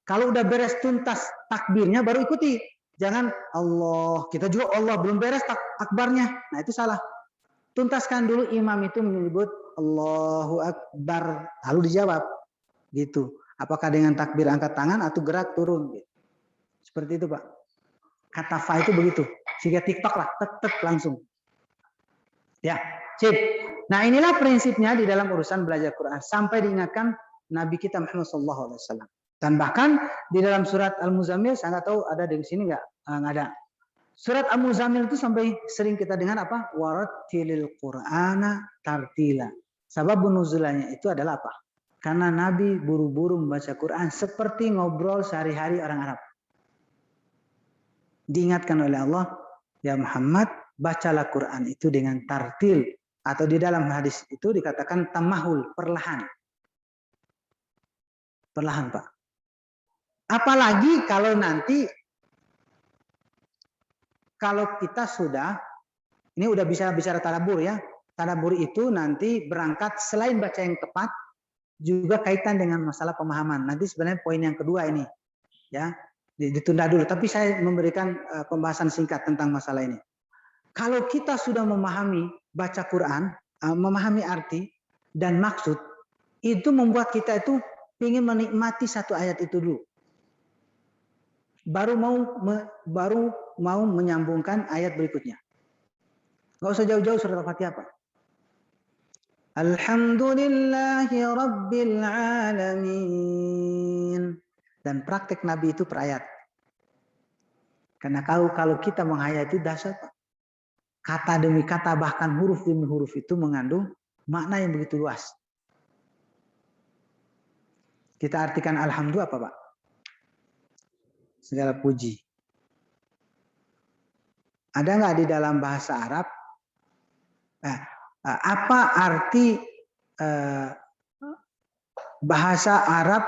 Kalau udah beres tuntas takbirnya baru ikuti. Jangan Allah, kita juga Allah belum beres akbarnya. Nah, itu salah. Tuntaskan dulu imam itu menyebut Allahu Akbar, lalu dijawab gitu. Apakah dengan takbir angkat tangan atau gerak turun? Gitu. Seperti itu Pak. Kata fa itu begitu. Sehingga TikTok lah, tek langsung. Ya, sip. Nah inilah prinsipnya di dalam urusan belajar Quran. Sampai diingatkan Nabi kita Muhammad SAW. Dan bahkan di dalam surat Al-Muzammil, saya nggak tahu ada di sini nggak? Nggak ada. Surat Al-Muzammil itu sampai sering kita dengar apa? Warattilil Qur'ana tartila. Sebab nuzulnya itu adalah apa? Karena Nabi buru-buru membaca Quran seperti ngobrol sehari-hari orang Arab. Diingatkan oleh Allah, ya Muhammad, bacalah Quran itu dengan tartil. Atau di dalam hadis itu dikatakan tamahul, perlahan. Perlahan Pak. Apalagi kalau nanti kalau kita sudah, ini udah bisa bicara tadabbur ya. Tadabbur itu nanti berangkat selain baca yang tepat, juga kaitan dengan masalah pemahaman. Nanti sebenarnya poin yang kedua ini, ya ditunda dulu. Tapi saya memberikan pembahasan singkat tentang masalah ini. Kalau kita sudah memahami baca Quran, memahami arti dan maksud, itu membuat kita itu ingin menikmati satu ayat itu dulu. Baru mau menyambungkan ayat berikutnya. Gak usah jauh-jauh surat Al-Fatihah Pak. Alhamdulillahi Rabbil Alamin. Dan praktek Nabi itu per ayat. Karena kalau kita menghayati dasar Pak. Kata demi kata bahkan huruf demi huruf itu mengandung makna yang begitu luas. Kita artikan Alhamdulillah apa Pak? Segala puji. Ada nggak di dalam bahasa Arab apa arti bahasa Arab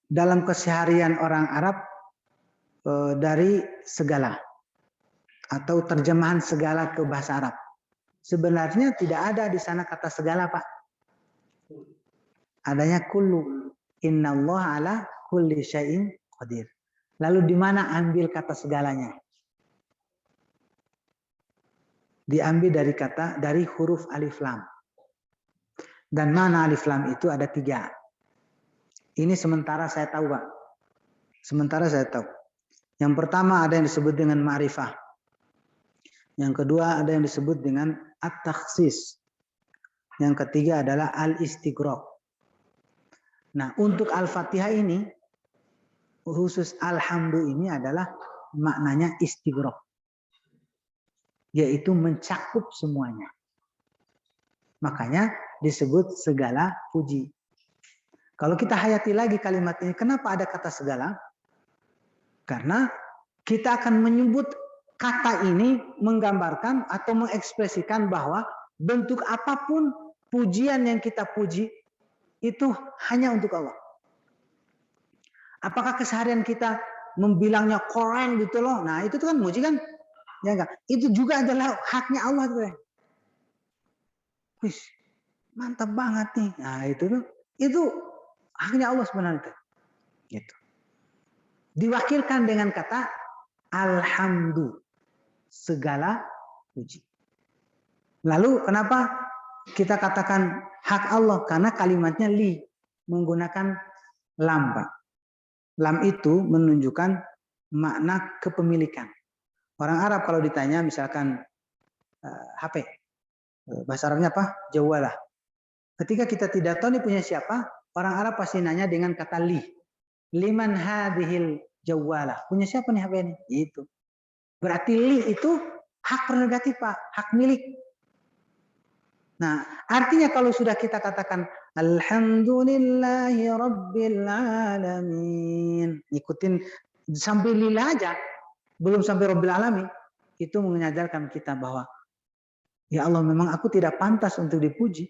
dalam keseharian orang Arab dari segala atau terjemahan segala ke bahasa Arab? Sebenarnya tidak ada di sana kata segala Pak. Adanya kullu. Innallaha ala kulli syai'in qadir. Lalu di mana ambil kata segalanya? Diambil dari huruf alif lam. Dan mana alif lam itu ada 3. Ini sementara saya tahu Pak. Sementara saya tahu. Yang pertama ada yang disebut dengan ma'rifah. Yang kedua ada yang disebut dengan at-takhsis. Yang ketiga adalah al-istighraq. Nah untuk Al-Fatihah ini, khusus alhamdu ini adalah maknanya istighraq. Yaitu mencakup semuanya. Makanya disebut segala puji. Kalau kita hayati lagi kalimat ini, kenapa ada kata segala? Karena kita akan menyebut kata ini menggambarkan atau mengekspresikan bahwa bentuk apapun pujian yang kita puji itu hanya untuk Allah. Apakah keseharian kita membilangnya Quran gitu loh? Nah itu kan muji kan? Ya enggak? Itu juga adalah haknya Allah tuh. Wih, mantap banget nih. Nah itu haknya Allah sebenarnya. Gitu. Diwakilkan dengan kata alhamdu, segala puji. Lalu kenapa kita katakan hak Allah? Karena kalimatnya li, menggunakan lam Pak. Lam itu menunjukkan makna kepemilikan. Orang Arab kalau ditanya misalkan HP, Bahasa Arabnya apa? Jawalah. Ketika kita tidak tahu ini punya siapa, orang Arab pasti nanya dengan kata li. Liman hadhil jawalah. Punya siapa nih HP ini? Itu. Berarti li itu hak prerogatif Pak, hak milik. Nah, artinya kalau sudah kita katakan alhamdulillahi rabbil alamin, ikutin sampai lillah aja, belum sampai rabbil alamin, itu mengajarkan kita bahwa ya Allah, memang aku tidak pantas untuk dipuji.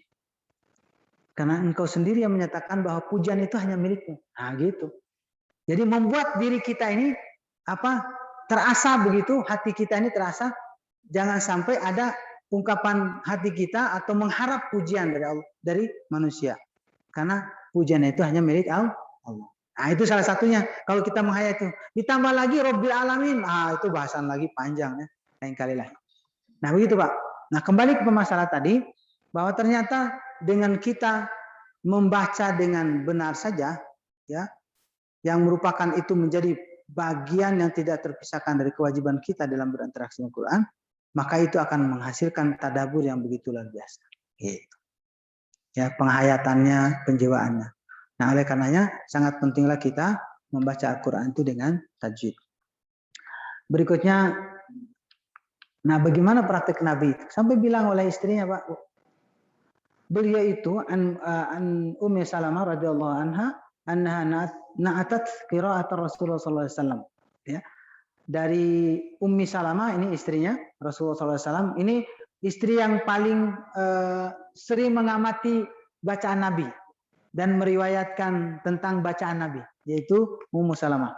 Karena engkau sendiri yang menyatakan bahwa pujian itu hanya milikmu. Nah, gitu. Jadi membuat diri kita ini terasa begitu, hati kita ini terasa, jangan sampai ada ungkapan hati kita atau mengharap pujian dari Allah, dari manusia. Karena pujian itu hanya milik Allah. Nah, itu salah satunya. Kalau kita menghayat itu, ditambah lagi Rabbil Alamin, itu bahasan lagi panjang ya, lain kali lah. Nah, begitu Pak. Nah, kembali ke pemasalah tadi, bahwa ternyata dengan kita membaca dengan benar saja, ya, yang merupakan itu menjadi bagian yang tidak terpisahkan dari kewajiban kita dalam berinteraksi dengan Quran, maka itu akan menghasilkan tadabbur yang begitu luar biasa. Gitu. Ya, penghayatannya, penjiwaannya. Nah, oleh karenanya sangat pentinglah kita membaca Al-Quran itu dengan tajwid. Berikutnya, nah bagaimana praktek Nabi? Sampai bilang oleh istrinya, Pak, beliau itu an Ummi Salamah radhiyallahu anha na'atat qira'at Rasulullah sallallahu alaihi wasallam. Ya. Dari Ummi Salamah, ini istrinya Rasulullah SAW, ini istri yang paling sering mengamati bacaan Nabi dan meriwayatkan tentang bacaan Nabi, yaitu Ummu Salamah.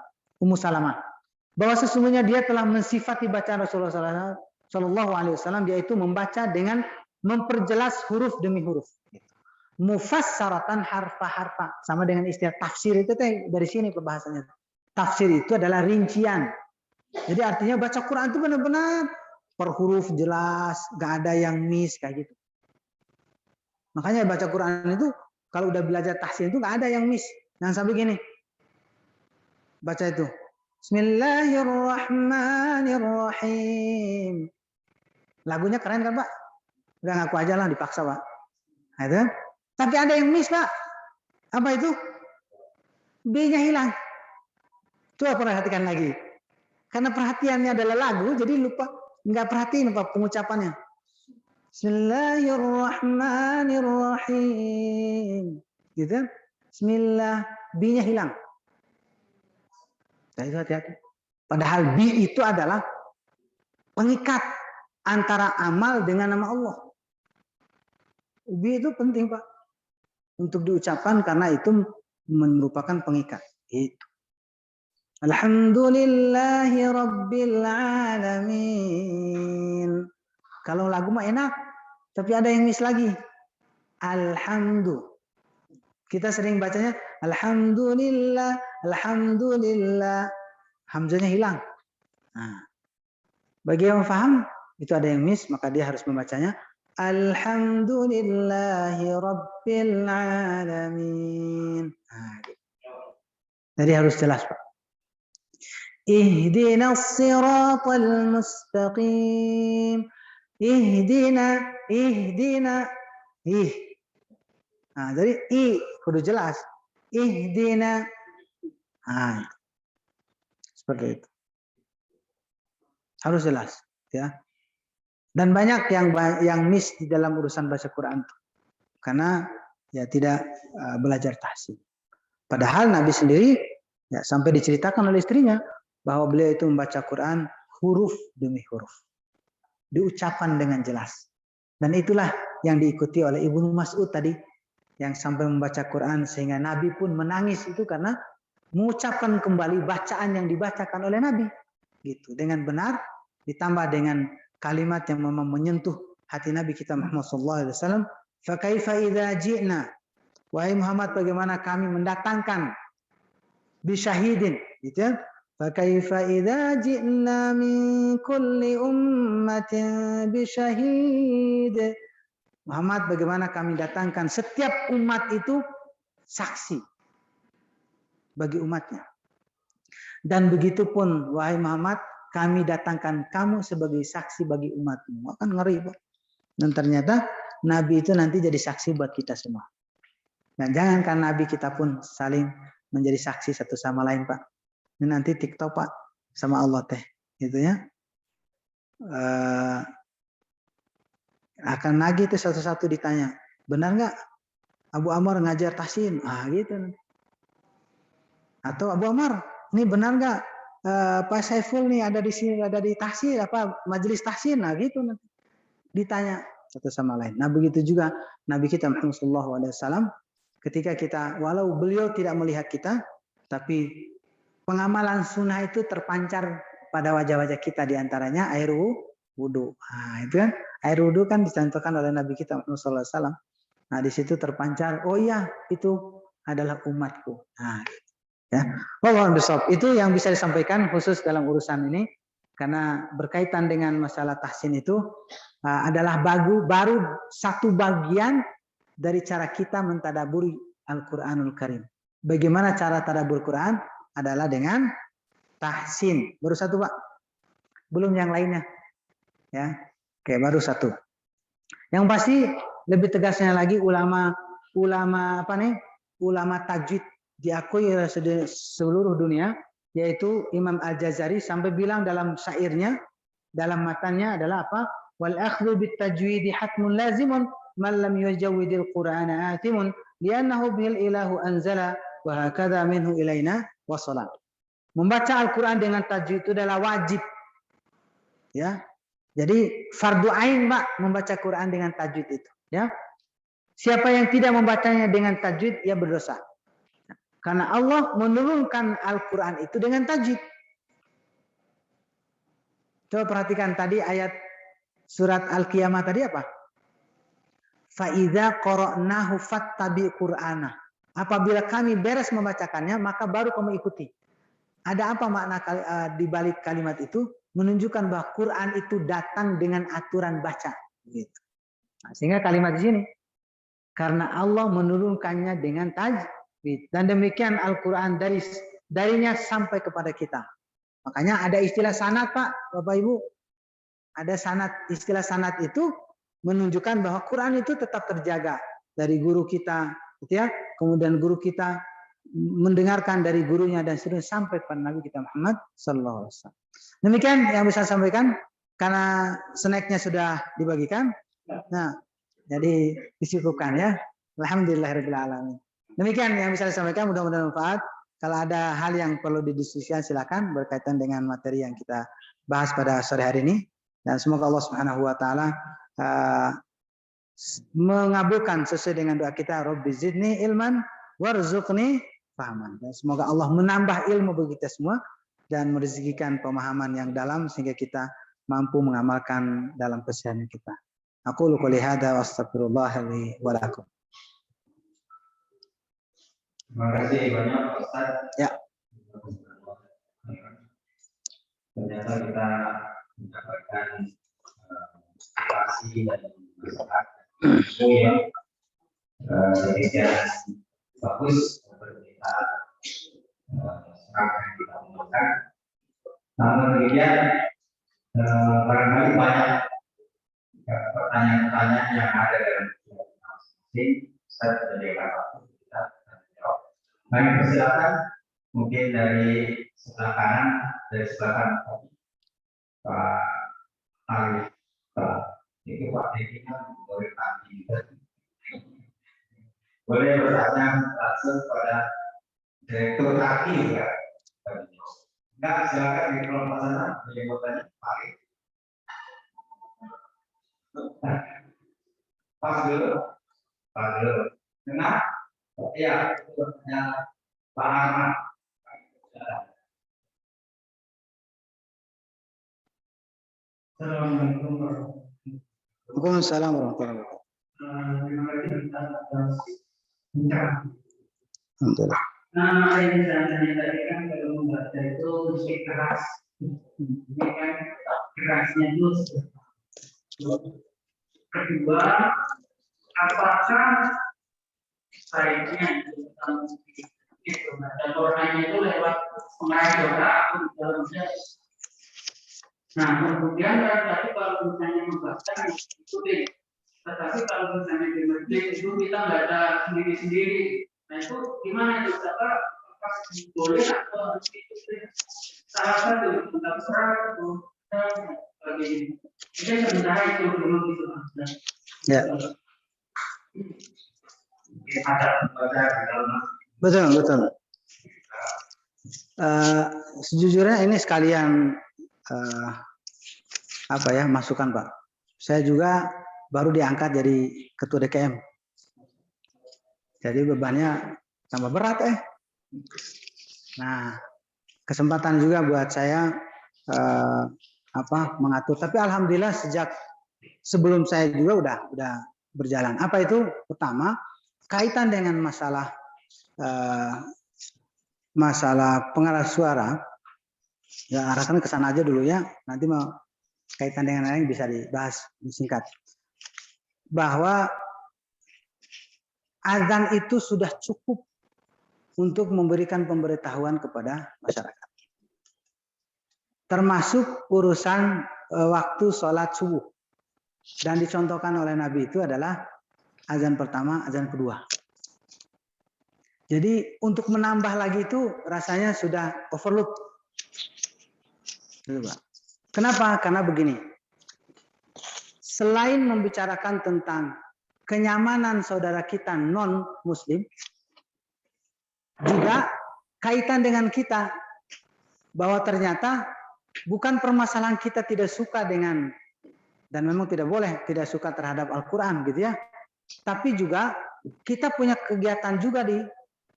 Bahwa sesungguhnya dia telah mensifati bacaan Rasulullah SAW, yaitu membaca dengan memperjelas huruf demi huruf. Mufassaratan harfa-harfa, sama dengan istilah tafsir itu dari sini pembahasannya. Tafsir itu adalah rincian. Jadi artinya baca Quran itu benar-benar per huruf jelas, gak ada yang miss kayak gitu. Makanya baca Quran itu kalau udah belajar tahsin itu gak ada yang miss. Jangan sampai gini. Baca itu. Bismillahirrahmanirrahim. Lagunya keren kan Pak? Udah ngaku aja lah, dipaksa Pak. Nah, itu. Tapi ada yang miss Pak. Apa itu? B-nya hilang. Coba perhatikan lagi. Karena perhatiannya adalah lagu, jadi lupa, nggak perhatiin apa pengucapannya. Bismillahirrahmanirrahim. Gitu. Bismillah, B-nya hilang. Nah, itu hati-hati. Padahal B itu adalah pengikat antara amal dengan nama Allah. B itu penting Pak untuk diucapkan karena itu merupakan pengikat. Itu. Alhamdulillahi Rabbil Alamin. Kalau lagu mah enak, tapi ada yang miss lagi. Alhamdulillah. Kita sering bacanya Alhamdulillah, Alhamdulillah. Hamzanya hilang. Nah, bagi yang paham, itu ada yang miss, maka dia harus membacanya Alhamdulillahi Rabbil Alamin. Nah, jadi harus jelas Pak. Ihdinas siratal mustaqim. Ihdina. Nah, jadi kudu jelas. Ihdina. Nah, seperti itu. Harus jelas, ya. Dan banyak yang miss di dalam urusan baca Quran karena ya tidak belajar tahsin. Padahal Nabi sendiri ya sampai diceritakan oleh istrinya bahwa beliau itu membaca Quran huruf demi huruf. Diucapkan dengan jelas. Dan itulah yang diikuti oleh Ibnu Mas'ud tadi yang sampai membaca Quran sehingga Nabi pun menangis itu karena mengucapkan kembali bacaan yang dibacakan oleh Nabi. Gitu, dengan benar ditambah dengan kalimat yang memang menyentuh hati Nabi kita Muhammad SAW. Fa kaifa idza ji'na, wahai Muhammad, bagaimana kami mendatangkan bisyahidin, gitu ya. Fa kaifa idza ji'na min kulli ummatin bisyahid. Muhammad, bagaimana kami datangkan setiap umat itu saksi bagi umatnya. Dan begitu pun wahai Muhammad, kami datangkan kamu sebagai saksi bagi umatmu. Akan ngeri Pak. Dan ternyata Nabi itu nanti jadi saksi buat kita semua. Dan jangankan Nabi, kita pun saling menjadi saksi satu sama lain, Pak. Ini nanti TikTok, Pak, sama Allah teh, gitu ya. Akan lagi itu satu-satu ditanya, benar nggak Abu Ammar ngajar tahsin? Gitu. Atau Abu Ammar, ini benar nggak Pak Saiful nih ada di sini, ada di tahsin, majelis tahsin? Gitu nanti ditanya satu sama lain. Nah begitu juga Nabi kita Muhammad SAW, ketika kita, walau beliau tidak melihat kita, tapi pengamalan sunnah itu terpancar pada wajah-wajah kita, diantaranya air wudhu. Itu kan air wudhu kan dicontohkan oleh Nabi kita Muhammad SAW. Nah di situ terpancar, oh iya itu adalah umatku. Ya, itu yang bisa disampaikan khusus dalam urusan ini, karena berkaitan dengan masalah tahsin itu adalah baru satu bagian dari cara kita mentadaburi Al-Quranul Karim. Bagaimana cara tadabur Quran? Adalah dengan tahsin. Baru satu, Pak. Belum yang lainnya. Ya, oke, baru satu. Yang pasti lebih tegasnya lagi ulama tajwid diakui oleh seluruh dunia, yaitu Imam Al-Jazari sampai bilang dalam syairnya, dalam matanya adalah apa? Wal akhdhu bit tajwidi hatmun lazimun man lam yujawwidil Qur'ana athimun li'annahu bil ilahu anzala wa hakadha minhu ilaina wasala. Membaca Al-Qur'an dengan tajwid itu adalah wajib. Ya. Jadi fardu ain, Pak, membaca Quran dengan tajwid itu, ya. Siapa yang tidak membacanya dengan tajwid, ia berdosa. Karena Allah menurunkan Al-Quran itu dengan tajwid. Coba perhatikan tadi ayat surat Al-Qiyamah tadi apa? Fa'idza qara'nahu fattabi' Qur'ana. Apabila kami beres membacakannya, maka baru kamu ikuti. Ada apa makna di balik kalimat itu? Menunjukkan bahwa Quran itu datang dengan aturan baca. Gitu. Nah, sehingga kalimat di sini, karena Allah menurunkannya dengan tajwid. Dan demikian Al-Quran darinya sampai kepada kita. Makanya ada istilah sanad, Pak, Bapak Ibu. Ada sanad, istilah sanad itu menunjukkan bahwa Quran itu tetap terjaga dari guru kita, gitu ya. Kemudian guru kita mendengarkan dari gurunya dan seterusnya sampai kepada Nabi kita Muhammad sallallahu alaihi wasallam. Demikian yang bisa saya sampaikan, karena snacknya sudah dibagikan. Nah, jadi disibukkan ya. Alhamdulillahirabbil alamin. Demikian yang bisa saya sampaikan, mudah-mudahan bermanfaat. Kalau ada hal yang perlu didiskusikan silakan berkaitan dengan materi yang kita bahas pada sore hari ini, dan semoga Allah Subhanahu wa taala mengabulkan sesuai dengan doa kita, Rabbi zidni ilman warzuqni fahman. Dan semoga Allah menambah ilmu bagi kita semua dan merezekikan pemahaman yang dalam sehingga kita mampu mengamalkan dalam keseharian kita. Aku qouli hadza wa astaghfirullah li wa lakum. Terima kasih banyak Ustaz. Ya. Ternyata kita mendapatkan informasi dan masyarakat yang demikian bagus untuk kita serahkan, kita menggunakan. Namun demikian barangkali banyak pertanyaan-pertanyaan yang ada dalam masing-masing. Saya menyediakan waktu kita jawab. Baik, persilakan mungkin dari sebelah kanan, Pak Arif, itu Pak Deki kan boleh tadi. Boleh bertanya langsung pada Direktur Taki ya. Enggak, silakan di kelompok sana, boleh bertanya Pak Arif. Pak dulu. Kenapa? Ya, bertanya Pak Ahmad. Assalamualaikum warahmatullahi wabarakatuh. Alhamdulillah. Nah, yang tadi kan kalau membaca itu mesti keras. Ini kan kerasnya itu. Kedua, apakah baiknya itu baca Qurannya itu lewat pengarang doa atau dalam. Nah, kemudian tadi kalau misalnya membaca itu Tetapi kalau misalnya di masjid itu kita nggak ada sendiri-sendiri. Nah itu gimana itu? Apakah boleh atau itu salah satu terserah atau lagi ini sementara itu dulu gitu Mas. Ya. Ada baca di dalam Betul. Sejujurnya ini sekalian masukan Pak. Saya juga baru diangkat jadi ketua DKM. Jadi bebannya tambah berat Nah, kesempatan juga buat saya mengatur. Tapi alhamdulillah sejak sebelum saya juga udah berjalan. Apa itu? Pertama, kaitan dengan masalah pengeras suara. Ya arahkan ke sana aja dulu ya. Nanti mau kaitan dengan lain bisa dibahas singkat. Bahwa azan itu sudah cukup untuk memberikan pemberitahuan kepada masyarakat. Termasuk urusan waktu sholat subuh. Dan dicontohkan oleh Nabi itu adalah azan pertama, azan kedua. Jadi untuk menambah lagi itu rasanya sudah overload. Kenapa? Karena begini. Selain membicarakan tentang kenyamanan saudara kita non-muslim, juga kaitan dengan kita bahwa ternyata bukan permasalahan kita tidak suka dengan, dan memang tidak boleh tidak suka terhadap Al-Quran gitu ya, tapi juga kita punya kegiatan juga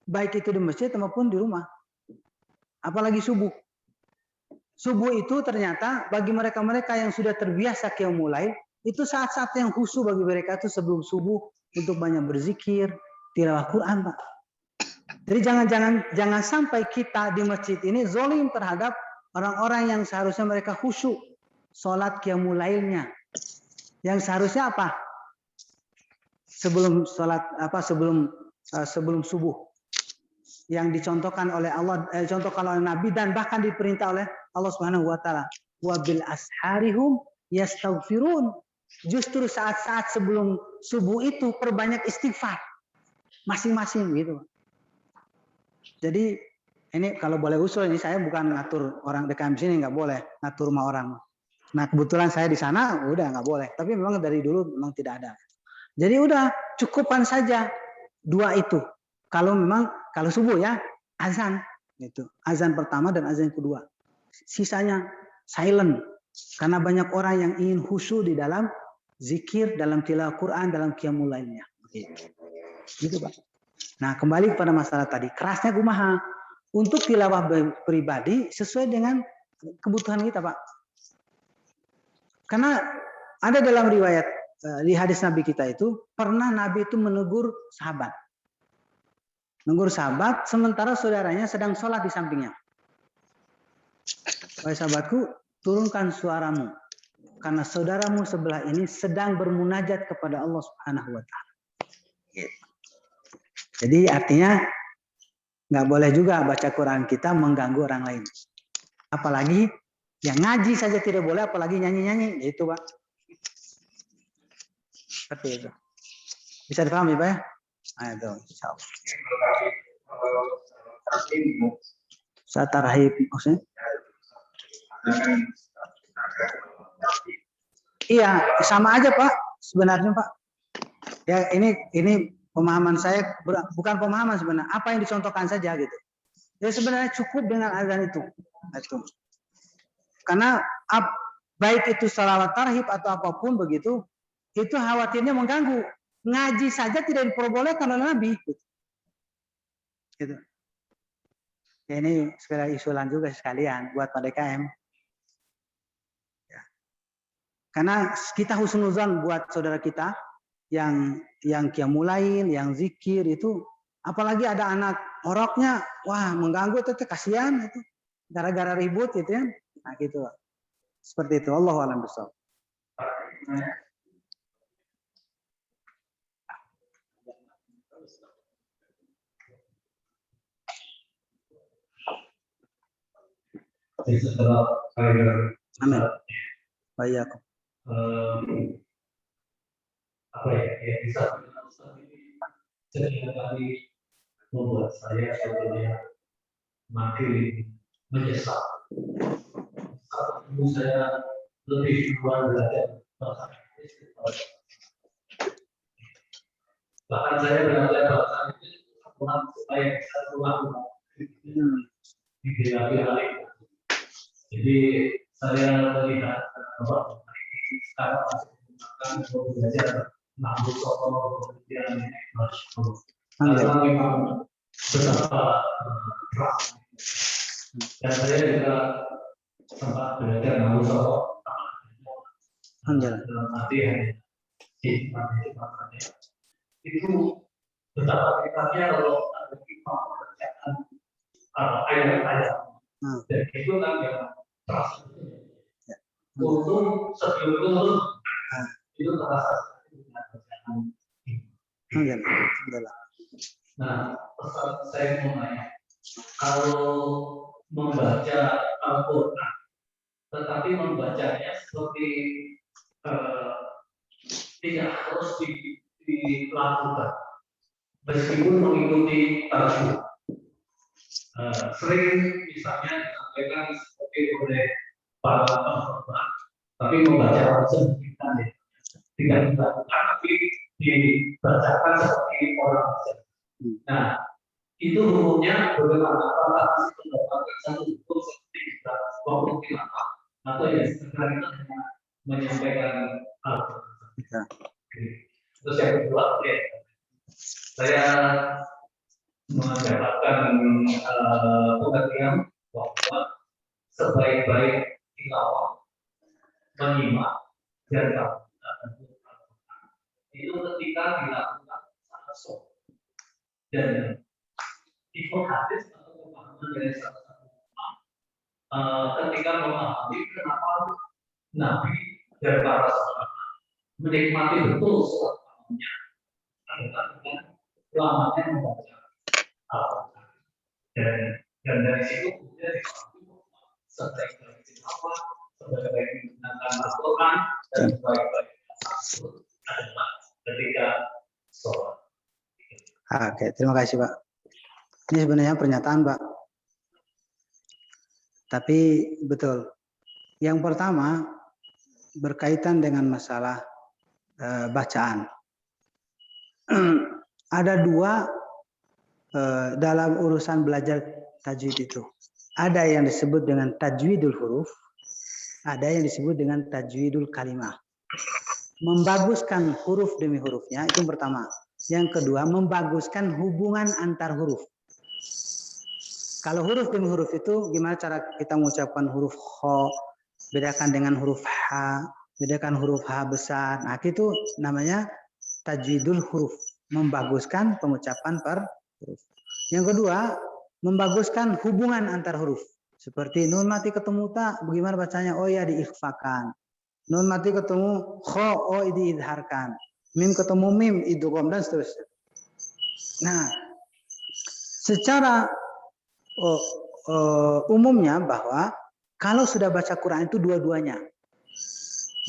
baik itu di masjid maupun di rumah, apalagi subuh. Subuh itu ternyata bagi mereka-mereka yang sudah terbiasa qiyamul lail, itu saat-saat yang khusyuk bagi mereka itu sebelum subuh untuk banyak berzikir, tilawah Quran, Pak. Jadi jangan sampai kita di masjid ini zolim terhadap orang-orang yang seharusnya mereka khusyuk sholat qiyamul lailnya. Yang seharusnya apa? Sebelum sholat sebelum subuh. Yang dicontohkan oleh Allah, dicontohkan oleh Nabi dan bahkan diperintah oleh Allah Subhanahu wa taala. Wa bil asharihum yastaghfirun. Justru saat-saat sebelum subuh itu perbanyak istighfar masing-masing gitu. Jadi ini kalau boleh usul, ini saya bukan ngatur orang DKM sini, nggak boleh ngatur rumah orang. Nah kebetulan saya di sana udah nggak boleh. Tapi memang dari dulu memang tidak ada. Jadi udah cukupan saja dua itu. Kalau subuh ya azan itu, azan pertama dan azan kedua. Sisanya silent karena banyak orang yang ingin khusyuk di dalam zikir, dalam tilawah Quran, dalam qiyamul lailnya. Gitu Pak. Nah kembali kepada masalah tadi, kerasnya kumaha untuk tilawah pribadi sesuai dengan kebutuhan kita Pak. Karena ada dalam riwayat di hadis Nabi kita itu pernah Nabi itu menegur sahabat. Menegur sahabat sementara saudaranya sedang sholat di sampingnya. Wahai sahabatku, turunkan suaramu karena saudaramu sebelah ini sedang bermunajat kepada Allah Subhanahu wa taala. Jadi artinya nggak boleh juga baca Quran kita mengganggu orang lain. Apalagi yang ngaji saja tidak boleh, apalagi nyanyi-nyanyi, itu Pak. Seperti itu. Bisa dipahami Pak ya? Nah, itu insyaallah. Saat tarhib maksudnya? Iya, sama aja Pak. Sebenarnya Pak. Ya ini pemahaman saya bukan pemahaman sebenarnya. Apa yang dicontohkan saja gitu. Ya sebenarnya cukup dengan azan itu. Karena baik itu salawat tarhib atau apapun begitu, itu khawatirnya mengganggu. Ngaji saja tidak diperbolehkan oleh Nabi. Gitu. Ya, ini sekali usulan juga sekalian buat Pak DKM. Ya. Karena kita husnuzan buat saudara kita yang qiyamul lail, yang zikir itu, apalagi ada anak oroknya, wah mengganggu itu kasihan itu. Gara-gara ribut gitu ya. Nah gitu. Seperti itu. Allahu a'lam bishawab. Setelah saya Amin. Baik. apa ya bisa setiap kali membuat saya sebetulnya makin menyesal. Saat itu saya lebih duluan belajar bahasa Inggris. Bahkan saya belajar bahasa Inggris supaya bisa keluar di bela-bela. Jadi saya melihat bahwa sekarang masih menggunakan belajar namun soal kemudian karena memang betapa keras. Dan saya juga sempat belajar namun soal dalam arti itu betapa ketatnya kalau ada kita mengerjakan ayat-ayat dan itu kan yang terasa. Untung sebelum itu terasa dengan bacaan. Nah, pesan saya mau nanya, kalau membaca Al-Quran, tetapi membacanya seperti tidak harus dilakukan, meskipun mengikuti tarjih. Sering misalnya disampaikan seperti oleh para ulama, tapi membaca langsung tidak dilakukan, tapi dibacakan seperti orang asing. Nah, itu hukumnya bagaimana? Apakah masih mendapatkan satu hukum seperti waktu khilafah atau yang sekarang itu hanya menyampaikan Al-Quran? Terus yang kedua, saya mendapatkan pengertian bahwa sebaik-baik tilawah menyimak dan itu ketika dilakukan sangat sok dan itu hadis atau pemahaman dari salah satu ketika memahami kenapa Nabi dan para sahabat menikmati betul sholat malamnya adalah dengan lamanya membaca Al-Quran dan dari situ kemudian sebaik-baik tilawah, sebaik-baik menggunakan Al-Quran dan sebaik-baik adalah ketika sholat. Oke, terima kasih Pak. Ini sebenarnya pernyataan Pak. Tapi betul. Yang pertama berkaitan dengan masalah bacaan. Ada dua dalam urusan belajar tajwid itu. Ada yang disebut dengan tajwidul huruf, ada yang disebut dengan tajwidul kalimah. Membaguskan huruf demi hurufnya, itu yang pertama. Yang kedua, membaguskan hubungan antar huruf. Kalau huruf demi huruf itu, gimana cara kita mengucapkan huruf kho, bedakan dengan huruf h, bedakan huruf h besar. Nah, itu namanya tajwidul huruf, membaguskan pengucapan per huruf. Yang kedua, membaguskan hubungan antar huruf. Seperti nun mati ketemu ta, bagaimana bacanya? Oh ya, diikhfakan. Nun mati ketemu kho, oh diidharkan. Mim ketemu mim, idgham dan seterusnya. Nah, secara umumnya bahwa kalau sudah baca Quran itu dua-duanya,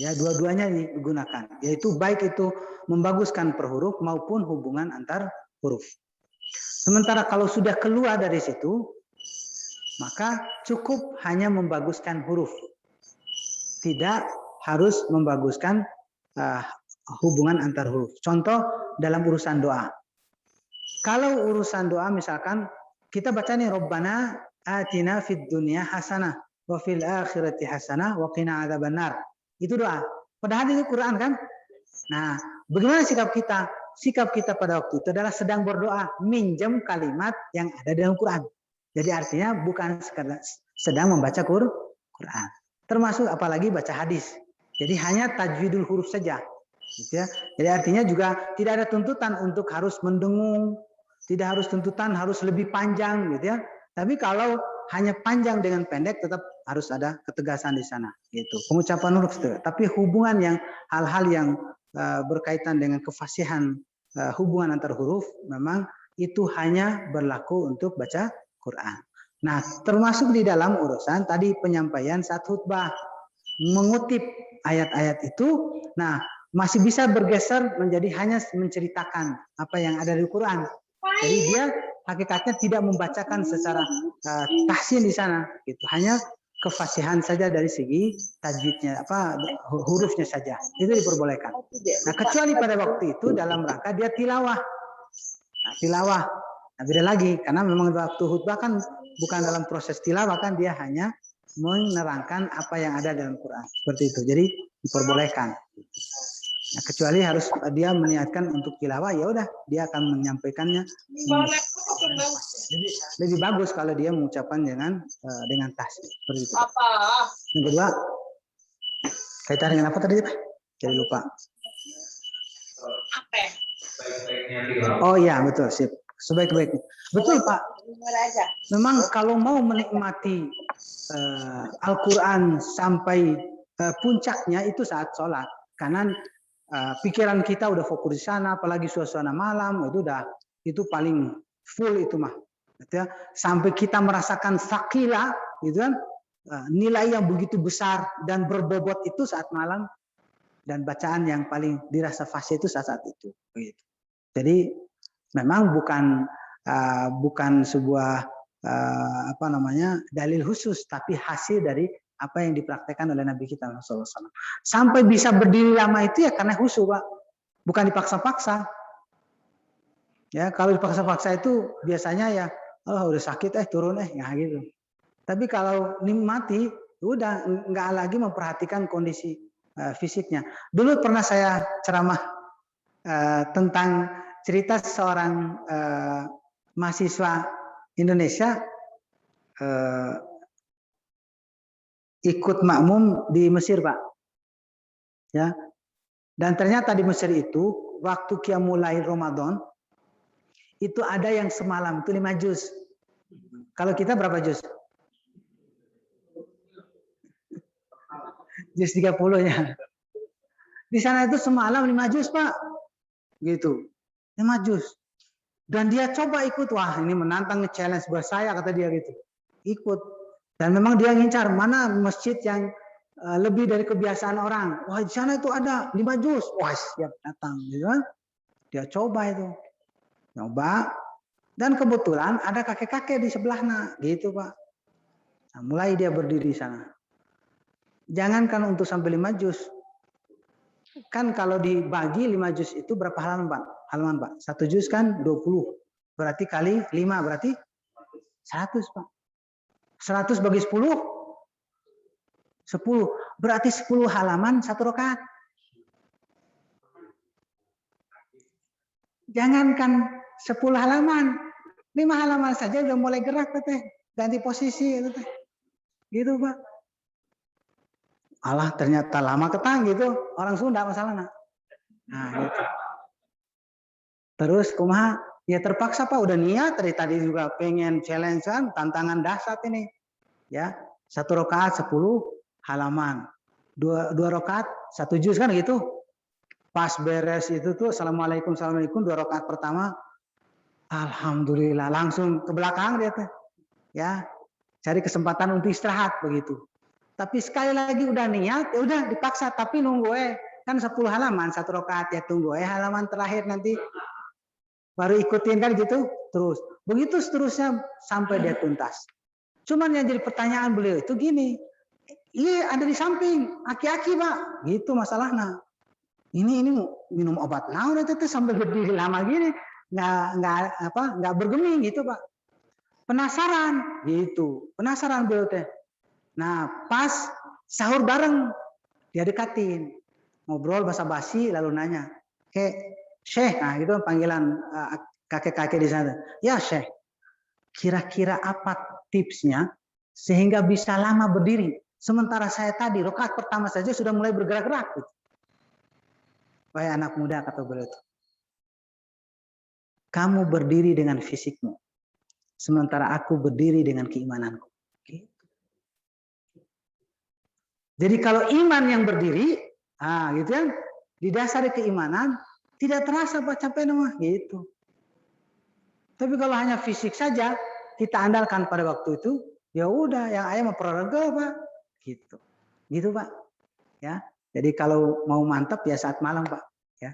ya dua-duanya digunakan, yaitu baik itu membaguskan per huruf maupun hubungan antar huruf. Sementara kalau sudah keluar dari situ, maka cukup hanya membaguskan huruf, tidak harus membaguskan hubungan antar huruf. Contoh dalam urusan doa. Kalau urusan doa misalkan kita baca nih Rabbana atina fid dunya hasanah wa fil akhirati hasanah wa qina adzabannar. Itu doa. Padahal itu Quran kan? Nah, bagaimana sikap kita? Sikap kita pada waktu itu adalah sedang berdoa, minjem kalimat yang ada dalam Quran. Jadi artinya bukan sekadar sedang membaca Quran. Termasuk apalagi baca hadis. Jadi hanya tajwidul huruf saja. Gitu ya. Jadi artinya juga tidak ada tuntutan untuk harus mendengung, tidak harus tuntutan harus lebih panjang gitu ya. Tapi kalau hanya panjang dengan pendek tetap harus ada ketegasan di sana gitu. Pengucapan huruf itu. Tapi hubungan yang hal-hal yang berkaitan dengan kefasihan hubungan antar huruf memang itu hanya berlaku untuk baca Quran. Nah, termasuk di dalam urusan tadi penyampaian saat khutbah mengutip ayat-ayat itu. Nah, masih bisa bergeser menjadi hanya menceritakan apa yang ada di Quran. Jadi dia hakikatnya tidak membacakan secara tahsin di sana, gitu. Hanya kefasihan saja dari segi tajwidnya, hurufnya saja. Itu diperbolehkan. Nah, kecuali pada waktu itu dalam rangka dia tilawah. Nah, tilawah. Nah, beda lagi karena memang waktu khutbah kan bukan dalam proses tilawah, kan dia hanya menerangkan apa yang ada dalam Quran. Seperti itu. Jadi diperbolehkan. Nah, kecuali harus dia meniatkan untuk tilawah, ya udah dia akan menyampaikannya. Lebih bagus kalau dia mengucapkan dengan tahsin. Seperti itu. Yang kedua, kaitan dengan apa tadi, Pak? Jadi lupa. Oh iya, betul, sip. Sebaik-baiknya. Betul, Pak. Memang kalau mau menikmati Al-Quran sampai puncaknya itu saat sholat. Karena pikiran kita udah fokus di sana, apalagi suasana malam, itu paling full itu mah. Ya, sampai kita merasakan sakila, gitu kan, nilai yang begitu besar dan berbobot itu saat malam, dan bacaan yang paling dirasa fasih itu saat itu. Begitu. Jadi memang bukan sebuah dalil khusus, tapi hasil dari apa yang dipraktekkan oleh Nabi kita SAW. Sampai bisa berdiri lama itu ya karena khusyuk, Pak. Bukan dipaksa-paksa. Ya, kalau dipaksa-paksa itu biasanya ya, udah sakit turun ya gitu. Tapi kalau nikmati, udah nggak lagi memperhatikan kondisi fisiknya. Dulu pernah saya ceramah tentang cerita seorang mahasiswa Indonesia ikut makmum di Mesir, Pak. Ya. Dan ternyata di Mesir itu waktu Qiyamul Lail Ramadan itu ada yang semalam itu 5 juz. Kalau kita berapa juz? Juz 30 ya. Di sana itu semalam 5 juz, Pak. Gitu. 5 juz. Dan dia coba ikut, wah ini menantang challenge buat saya, kata dia gitu. Ikut. Dan memang dia ngincar mana masjid yang lebih dari kebiasaan orang. Wah di sana itu ada 5 juz. Wah siap datang. Gitu kan. Dia coba itu. Nyoba. Dan kebetulan ada kakek-kakek di sebelahnya. Gitu, Pak. Nah, mulai dia berdiri di sana. Jangankan untuk sampai 5 juz. Kan kalau dibagi 5 juz itu berapa halaman, Pak? Halaman, Pak. 1 juz kan 20. Berarti kali 5 berarti 100, Pak. 100 bagi 10? 10. Berarti 10 halaman 1 rakaat. Jangankan 10 halaman. 5 halaman saja udah mulai gerak, Teh. Ganti posisi, Teh. Gitu, Pak. Alah, ternyata lama ketang gitu. Orang Sunda masalahnya. Nah, gitu. Terus kumaha? Ya terpaksa, Pak, udah niat dari tadi juga pengen challenge kan, tantangan dahsyat ini. Ya, 1 rakaat 10 halaman. 2 rakaat 1 juz kan gitu. Pas beres itu tuh assalamualaikum 2 rakaat pertama alhamdulillah langsung ke belakang dia teh. Ya, cari kesempatan untuk istirahat begitu. Tapi sekali lagi udah niat, ya udah dipaksa tapi nunggu kan 10 halaman 1 rakaat ya tunggu halaman terakhir nanti baru ikutin kan gitu terus. Begitu seterusnya sampai dia tuntas. Cuman yang jadi pertanyaan beliau itu gini, iya ada di samping, aki-aki Pak, gitu masalahnya. Ini minum obat naon itu sampai berdiri lama gini, nggak bergeming gitu Pak. Penasaran gitu, penasaran beliau teh. Nah pas sahur bareng dia dekatin, ngobrol basa-basi lalu nanya, Syekh, nah gitu panggilan kakek-kakek di sana. Ya Syekh, kira-kira apa tipsnya sehingga bisa lama berdiri? Sementara saya tadi rakaat pertama saja sudah mulai bergerak-gerak. Gitu. Wahai anak muda, kata beliau itu. Kamu berdiri dengan fisikmu. Sementara aku berdiri dengan keimananku. Gitu. Jadi kalau iman yang berdiri, gitu kan, didasari keimanan, tidak terasa Pak capek nama, gitu. Tapi kalau hanya fisik saja, kita andalkan pada waktu itu, ya udah yang ayah memperoleh Pak, gitu. Gitu Pak. Ya. Jadi kalau mau mantap ya saat malam Pak, ya.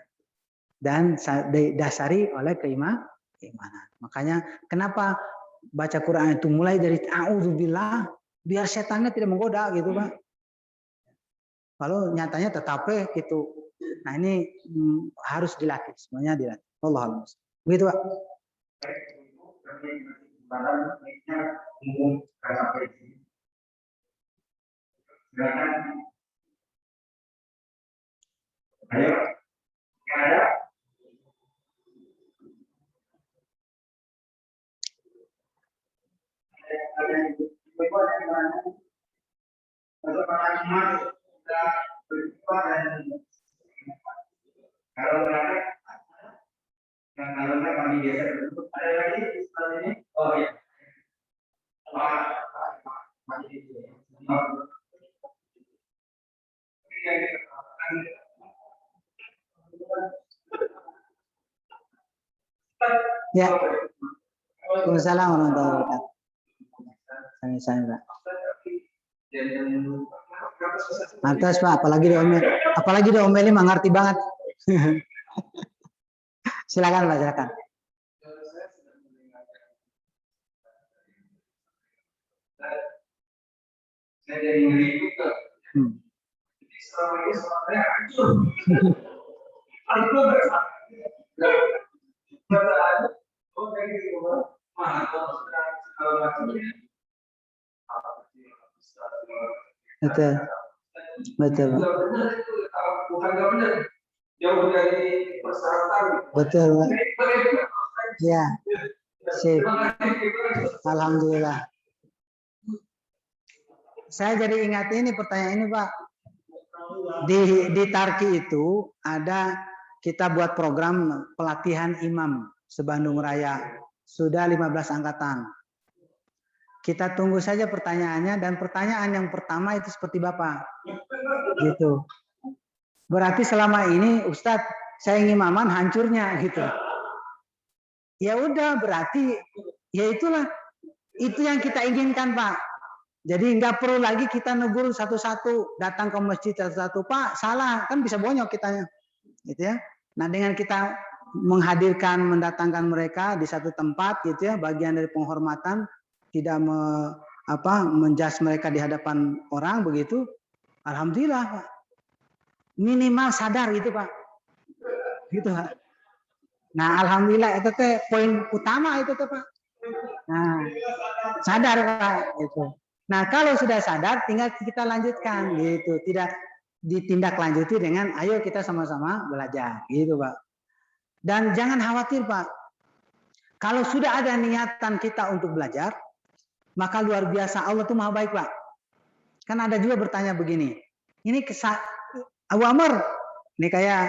Dan didasari oleh keimanan. Makanya kenapa baca Quran itu mulai dari a'udzubillah biar setannya tidak menggoda gitu Pak. Kalau nyatanya tetap gitu. Nah ini harus dilatih, semuanya dilatih. Wallahu a'lam. Begitu Pak. Ayo, ada. Kalau enggak kami biasa duduk. Ada lagi setelah ini? Oh ya. Ya. Waalaikumsalam warahmatullahi wabarakatuh. Sama-sama Pak. Mantas Pak, apalagi diomelin mengerti banget. Silakan Pak, silakan. Saya jadi ngeri juga. Jadi selama ini sebenarnya hancur. Betul. Betul. Bukan nggak benar. Jauh dari persyaratan. Betul. Ya. Sip. Alhamdulillah. Saya jadi ingat ini pertanyaan ini Pak. Di Tarki itu ada kita buat program pelatihan imam se-Bandung Raya. Sudah 15 angkatan. Kita tunggu saja pertanyaannya, dan pertanyaan yang pertama itu seperti Bapak. Gitu. Berarti selama ini Ustadz saya ngimaman hancurnya gitu. Ya udah, berarti ya itulah. Itu yang kita inginkan Pak. Jadi nggak perlu lagi kita negur satu-satu, datang ke masjid satu-satu, Pak salah, kan bisa bonyok kitanya, gitu ya. Nah dengan kita mendatangkan mereka di satu tempat, gitu ya, bagian dari penghormatan, tidak menjudge mereka di hadapan orang begitu, alhamdulillah Pak. Minimal sadar gitu Pak, gitu Pak. Nah alhamdulillah itu teh poin utama itu tuh Pak. Nah sadar Pak, gitu. Nah kalau sudah sadar tinggal kita lanjutkan gitu, tidak ditindaklanjuti dengan ayo kita sama-sama belajar gitu Pak. Dan jangan khawatir Pak, kalau sudah ada niatan kita untuk belajar, maka luar biasa Allah tuh maha baik Pak. Kan ada juga bertanya begini, ini Abu Amr, ini kayak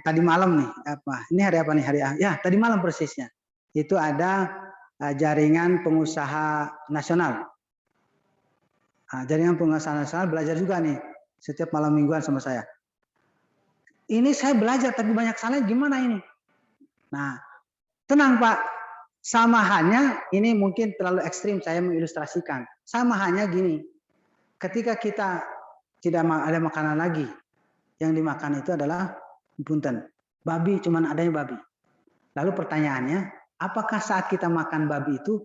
tadi malam nih, ini hari apa nih, ya tadi malam persisnya, itu ada jaringan pengusaha nasional. Jaringan pengusaha nasional belajar juga nih setiap malam mingguan sama saya. Ini saya belajar tapi banyak salah, gimana ini? Nah, tenang Pak, samahannya ini mungkin terlalu ekstrim saya mengilustrasikan. Samahannya gini, ketika kita tidak ada makanan lagi, yang dimakan itu adalah punten, babi, cuman adanya babi. Lalu pertanyaannya, apakah saat kita makan babi itu,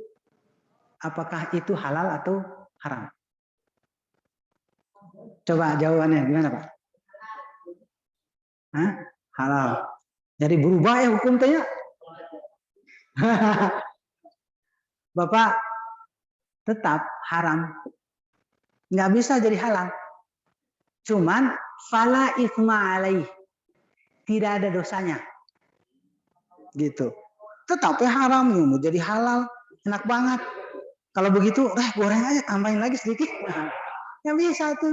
apakah itu halal atau haram? Coba jawabannya gimana Pak? Hah? Halal. Jadi berubah ya hukumnya. Bapak tetap haram. Nggak bisa jadi halal. Cuman fala itsma alaih. Tidak ada dosanya. Gitu. Tetap haram ya, mau jadi halal, enak banget. Kalau begitu, goreng aja, tambahin lagi sedikit. Nggak bisa tuh.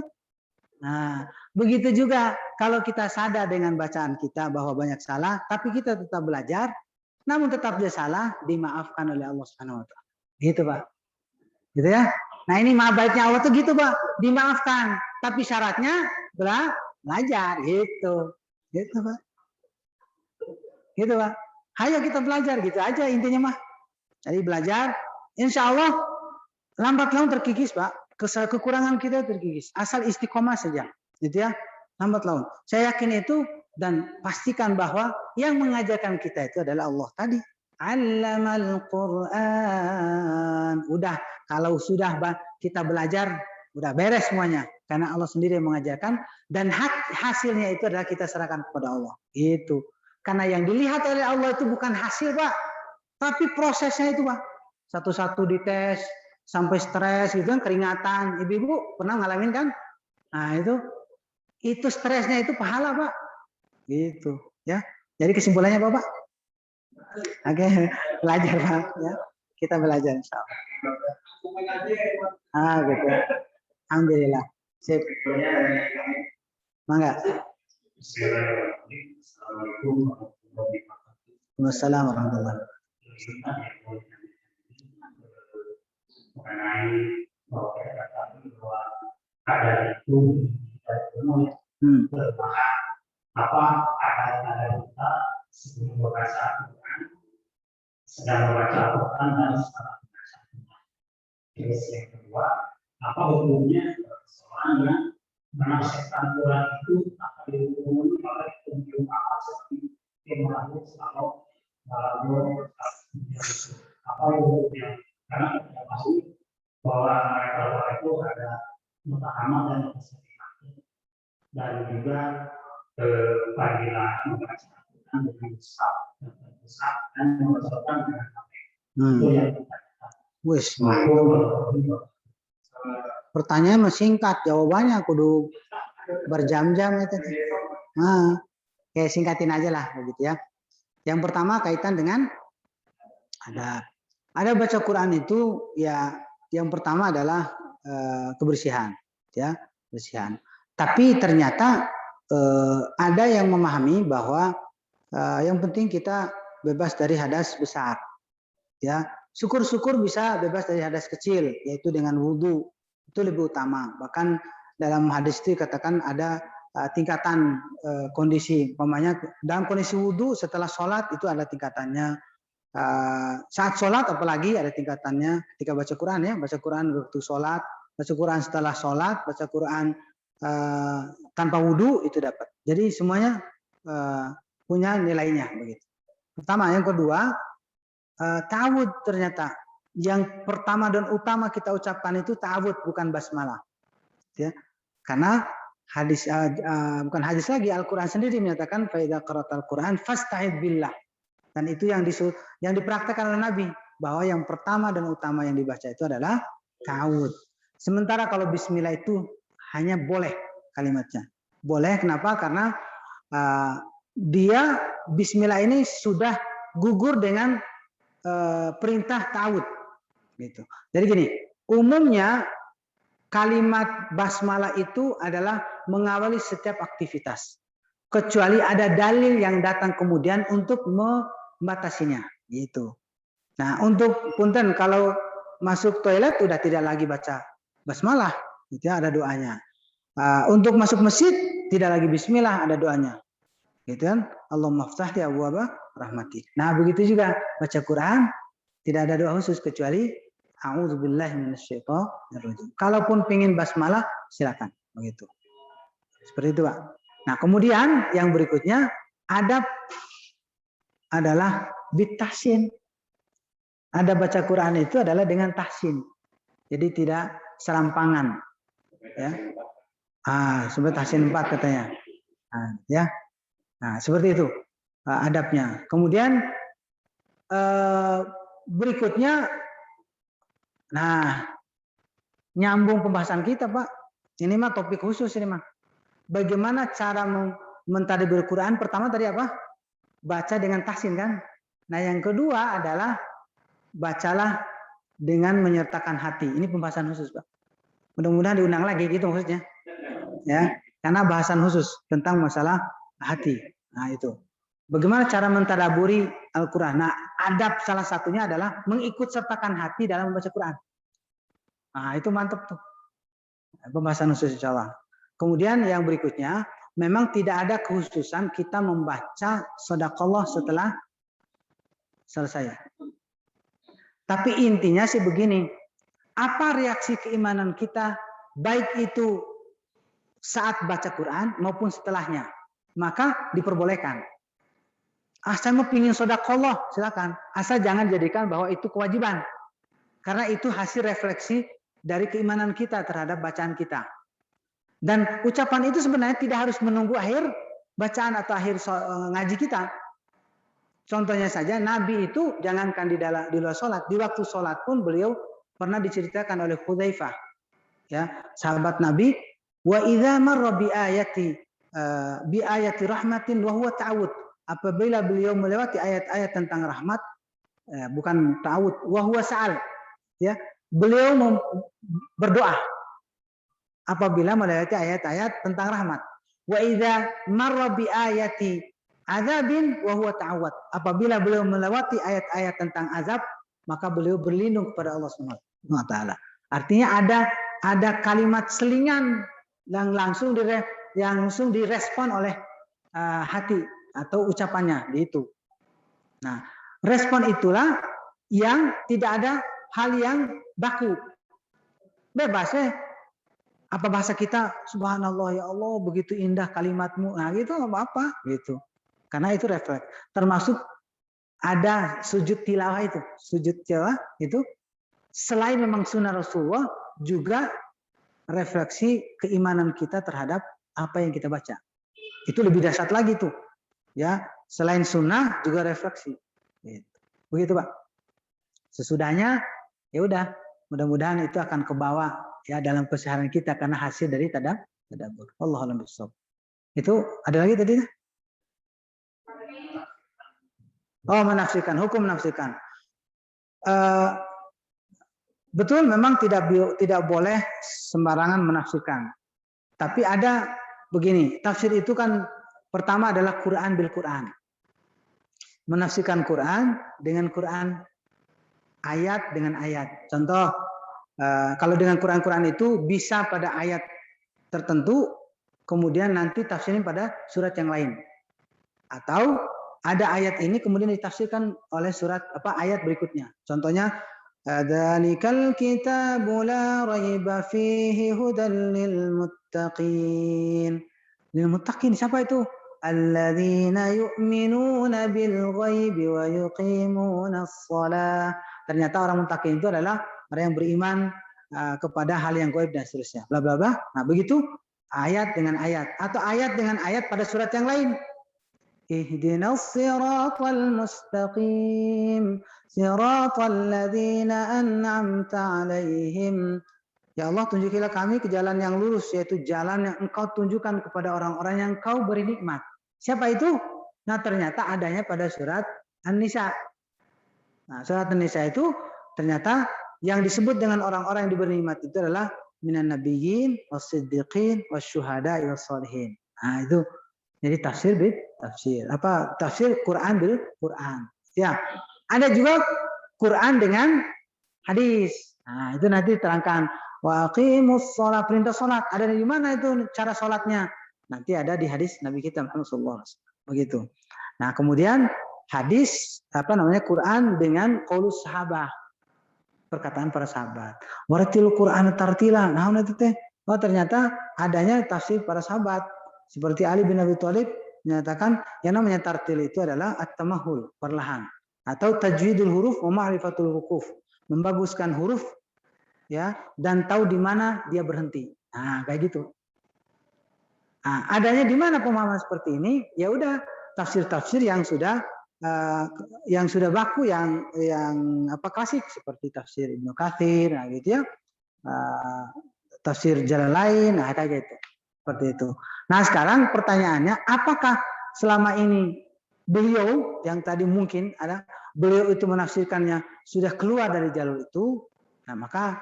Nah, begitu juga kalau kita sadar dengan bacaan kita bahwa banyak salah, tapi kita tetap belajar, namun tetap dia salah, dimaafkan oleh Allah Subhanahu wa taala. Gitu, Pak. Gitu ya. Nah, ini maaf baiknya Allah tuh gitu, Pak. Dimaafkan, tapi syaratnya belajar gitu. Gitu, Pak. Gitu, Pak. Ayo kita belajar gitu aja intinya mah. Jadi belajar, insya Allah lambat laun terkikis, Pak. Kekurangan kita terkikis, asal istiqomah saja, gitu ya. lambat laun. Saya yakin itu dan pastikan bahwa yang mengajarkan kita itu adalah Allah tadi. Allamal Quran. Udah, kalau sudah kita belajar, udah beres semuanya. Karena Allah sendiri yang mengajarkan dan hasilnya itu adalah kita serahkan kepada Allah. Itu. Karena yang dilihat oleh Allah itu bukan hasil, Pak, tapi prosesnya itu, Pak. Satu-satu dites sampai stres gitu kan, keringatan. Ibu-ibu pernah ngalamin kan? Nah, itu stresnya itu pahala, Pak. Gitu, ya. Jadi kesimpulannya apa, Pak? Oke, belajar, Pak, ya. Kita belajar insyaallah. Gitu. Alhamdulillah. Sip. Mangga. Wassalamualaikum warahmatullahi wabarakatuh. Mengenai bahwa ada itu apa ada kita sebelum membaca Al-Quran, sedang membaca Al-Quran dan setelah membaca Al-Quran. Terus yang kedua, apa hukumnya seorang yang menafsirkan Quran itu akan dihukumi oleh hukum apa seperti yang melakukan kalau apa hukumnya? Karena kita tahu bahwa mereka itu ada mutahamah dan mutasamimah dan juga panggilan membaca Al-Quran dengan besar dan membacakan dengan baik. Itu yang kita pertanyaan singkat, jawabannya kudu berjam-jam itu. Nah, kayak singkatin aja lah begitu ya. Yang pertama kaitan dengan ada baca Quran itu ya, yang pertama adalah kebersihan, ya, kebersihan. Tapi ternyata ada yang memahami bahwa yang penting kita bebas dari hadas besar, ya. Syukur-syukur bisa bebas dari hadas kecil, yaitu dengan wudhu, itu lebih utama. Bahkan dalam hadis itu katakan ada tingkatan kondisi, umpamanya dalam kondisi wudhu setelah sholat itu ada tingkatannya. Saat sholat apalagi ada tingkatannya. Ketika baca Quran, ya, baca Quran waktu sholat, baca Quran setelah sholat, baca Quran tanpa wudhu itu dapat. Jadi semuanya punya nilainya begitu. Pertama, yang kedua, ta'awud ternyata yang pertama dan utama kita ucapkan itu ta'awud, bukan basmalah, ya. Karena hadis bukan hadis lagi, Al-Quran sendiri menyatakan fa idza qara'tal Quran fasta'id billah. Dan itu yang dipraktekkan oleh Nabi, bahwa yang pertama dan utama yang dibaca itu adalah ta'awud. Sementara kalau bismillah itu hanya boleh kalimatnya. Boleh, kenapa? Karena dia bismillah ini sudah gugur dengan perintah ta'awud gitu. Jadi gini, umumnya kalimat basmalah itu adalah mengawali setiap aktivitas, kecuali ada dalil yang datang kemudian untuk membatasinya gitu. Nah, untuk punten kalau masuk toilet udah tidak lagi baca basmalah, itu ada doanya. Untuk masuk masjid tidak lagi bismillah, ada doanya. Gitu kan? Allahumma ftah li abwaaba rahmatik. Nah, begitu juga baca Quran tidak ada doa khusus kecuali a'udzubillahi minasyaitonir rajim. Kalaupun pengin basmalah silakan, begitu. Seperti itu, Pak. Nah, kemudian yang berikutnya adab adalah bitahsin. Ada baca Quran itu adalah dengan tahsin. Jadi tidak serampangan, ya. Seperti tahsin 4 katanya. Ya. Nah, seperti itu adabnya. Kemudian berikutnya, nah, nyambung pembahasan kita, Pak. Ini mah topik khusus ini mah. Bagaimana cara mentadabbur Quran? Pertama tadi apa? Baca dengan tahsin kan. Nah, yang kedua adalah bacalah dengan menyertakan hati. Ini pembahasan khusus, Pak. Mudah-mudahan diundang lagi gitu maksudnya. Ya, karena bahasan khusus tentang masalah hati. Nah, itu. Bagaimana cara mentadaburi Al-Quran? Nah, adab salah satunya adalah mengikut sertakan hati dalam membaca Quran. Nah, itu mantap tuh. Pembahasan khusus insya Allah. Kemudian yang berikutnya, memang tidak ada kekhususan kita membaca shadaqallah setelah selesai. Tapi intinya sih begini, apa reaksi keimanan kita, baik itu saat baca Quran maupun setelahnya, maka diperbolehkan. Saya mau pingin sodakolah, silakan. Asal jangan jadikan bahwa itu kewajiban. Karena itu hasil refleksi dari keimanan kita terhadap bacaan kita. Dan ucapan itu sebenarnya tidak harus menunggu akhir bacaan atau akhir ngaji kita. Contohnya saja, Nabi itu jangankan di luar sholat, di waktu sholat pun beliau pernah diceritakan oleh Hudzaifah, ya, sahabat Nabi, wa idza marra bi ayati rahmatin wa huwa ta'awud. Apabila beliau melewati ayat-ayat tentang rahmat, bukan ta'awud, wa huwa sa'al, ya, beliau berdoa apabila melewati ayat-ayat tentang rahmat. Wa idza marra bi ayati azabin wa huwa ta'awud. Apabila beliau melewati ayat-ayat tentang azab, maka beliau berlindung kepada Allah Subhanahu wa taala. Artinya ada kalimat selingan yang langsung direspon oleh hati atau ucapannya itu. Nah, respon itulah yang tidak ada hal yang baku. Bebas ya. Apa bahasa kita, subhanallah ya Allah, begitu indah kalimatmu. Nah, gitu enggak apa-apa gitu. Karena itu refleks. Termasuk ada sujud tilawah itu. Sujud tilawah itu selain memang sunnah Rasulullah, juga refleksi keimanan kita terhadap apa yang kita baca. Itu lebih dahsyat lagi tuh. Ya, selain sunnah juga refleksi. Begitu Pak. Sesudahnya ya udah, mudah-mudahan itu akan kebawa ya dalam keseharian kita karena hasil dari tadabbur. Wallahu a'lam bishawab. Itu ada lagi tadi? Oh, menafsirkan, hukum menafsirkan. Betul, memang tidak boleh sembarangan menafsirkan. Tapi ada begini, tafsir itu kan pertama adalah Quran bil Quran. Menafsirkan Quran dengan Quran, ayat dengan ayat. Contoh, kalau dengan Quran itu bisa pada ayat tertentu, kemudian nanti tafsirin pada surat yang lain. Atau ada ayat ini kemudian ditafsirkan oleh ayat berikutnya. Contohnya, dzalikal kitabu la raiba fihi hudan lil muttaqin. Lil muttaqin siapa itu? Alladzina yu'minuna bil ghaibi wa yuqimuna shalah. Ternyata orang muttaqin itu adalah orang yang beriman kepada hal yang gaib dan seterusnya. Bla bla bla. Nah, begitu ayat dengan ayat atau ayat dengan ayat pada surat yang lain. Ihdinas siratal mustaqim, siratal ladzina an'amta 'alaihim. Ya Allah, tunjukilah kami ke jalan yang lurus, yaitu jalan yang Engkau tunjukkan kepada orang-orang yang Engkau beri nikmat. Siapa itu? Nah, ternyata adanya pada surat An-Nisa. Nah, surat An-Nisa itu ternyata yang disebut dengan orang-orang yang diberi nikmat itu adalah minan nabiyyin was-siddiqin wasyuhada'i was-shalihin. Nah, itu jadi tafsir tafsir Quran bil Quran. Ya. Ada juga Quran dengan hadis. Nah, itu nanti terangkan wa aqimus shalah, perintah salat. Ada di mana itu cara salatnya? Nanti ada di hadis Nabi kita Muhammad sallallahu alaihi wasallam. Begitu. Nah, kemudian hadis Quran dengan qaulus sahabah. Perkataan para sahabat. Waratil Quran tartila. Nah, itu teh. Oh, ternyata adanya tafsir para sahabat. Seperti Ali bin Abi Thalib menyatakan yang namanya tartil itu adalah at-tamahul, perlahan, atau tajwidul huruf wa ma'rifatul wuquf, membaguskan huruf ya dan tahu di mana dia berhenti. Nah, kayak gitu. Nah, adanya di mana pemahaman seperti ini? Ya udah, tafsir-tafsir yang sudah baku, yang klasik seperti tafsir Ibnu Katsir, nah gitu ya. Tafsir Jalalain, nah kayak gitu. Seperti itu. Nah, sekarang pertanyaannya, apakah selama ini beliau yang tadi mungkin ada beliau itu menafsirkannya sudah keluar dari jalur itu? Nah, maka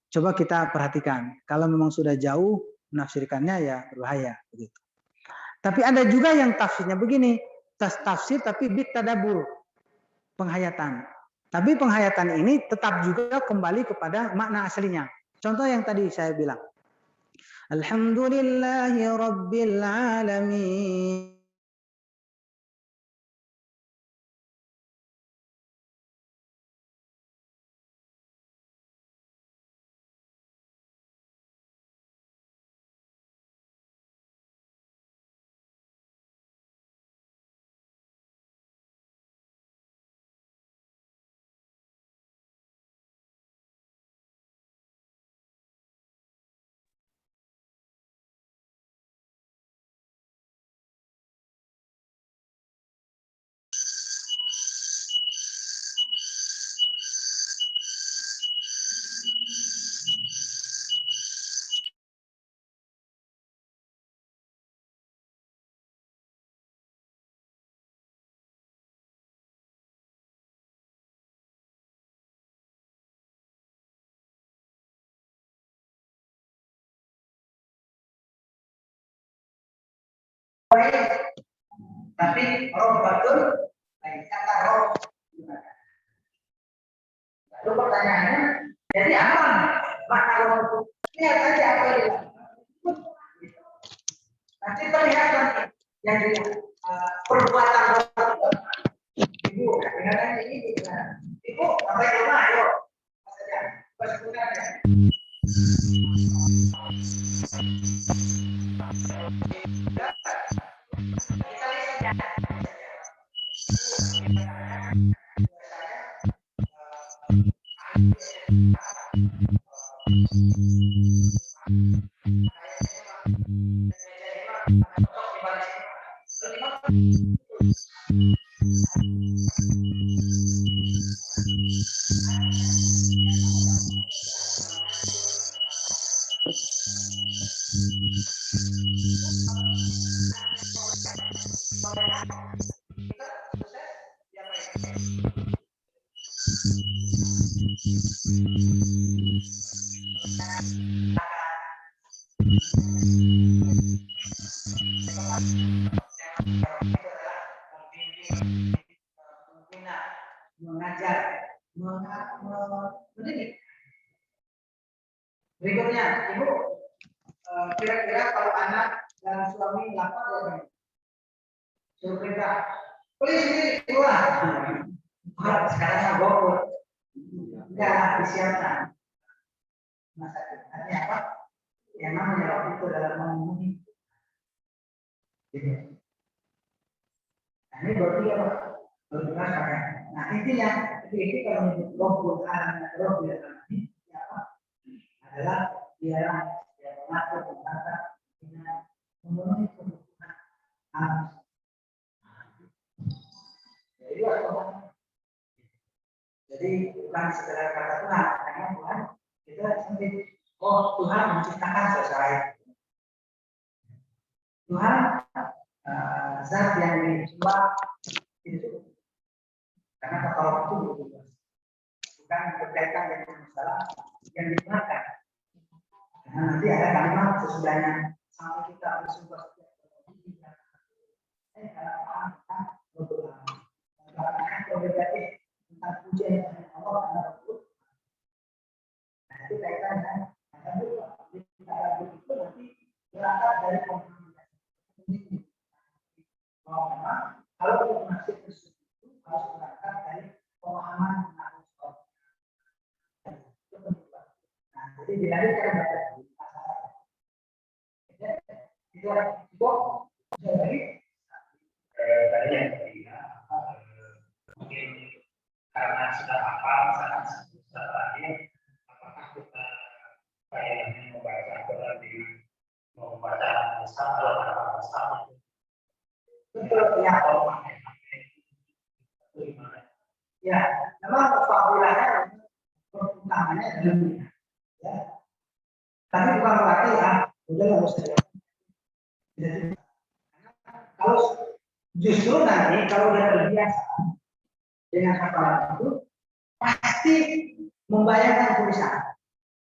coba kita perhatikan. Kalau memang sudah jauh menafsirkannya ya berbahaya begitu. Tapi ada juga yang tafsirnya begini, tafsir tapi bit tadabbur, penghayatan. Tapi penghayatan ini tetap juga kembali kepada makna aslinya. Contoh yang tadi saya bilang. Alhamdulillahi Rabbil Alamin. Tapi roh batul lain kata roh. Lalu pertanyaannya, jadi apa makna roh itu? Lihat saja apa itu. Nanti terlihat nanti yang dilihat perbuatan roh itu. Ibu, kadang-kadang ini ibu sampai rumah ayo. Mengajar, mendidik. Berikutnya, ibu, kira-kira kalau anak dan suami lapar ya, suruh perintah, please sini keluar. Sekarang bobot, enggak disiapkan. Masa artinya apa? Yang namanya waktu itu adalah memenuhi. Nah, ini berarti apa? Nah, intinya itu kalau menyebut roh Tuhan dan roh ini apa? Adalah dia yang mengatur tentang memenuhi kebutuhan alam. Jadi bukan sekedar kata Tuhan, karena Tuhan kita sendiri. Oh, Tuhan menciptakan selesai. Tuhan zat yang dijual itu. Karena kalau itu bukan berkaitan dengan masalah yang digunakan. Karena nanti ada kalimat sesudahnya sampai kita bersumpah setiap karena berdoa. Karena berarti tentang pujian yang Allah karena itu. Nah, itu kaitan dengan kita begitu nanti berangkat dari pemahaman ini. Kalau kita masih itu harus berangkat dari pemahaman tentang Allah. Nah, jadi dilanjutkan baca itu jadi tadi yang ketiga mungkin karena sudah hafal saat terakhir apakah kita kayaknya membaca Quran di membaca Mushaf atau membaca Mushaf betul ya. Ya, memang formulanya utamanya dalam ya. Tapi bukan berarti udah nggak usah. Kalau justru nanti kalau dia terbiasa dengan hafalan itu pasti membayangkan tulisan.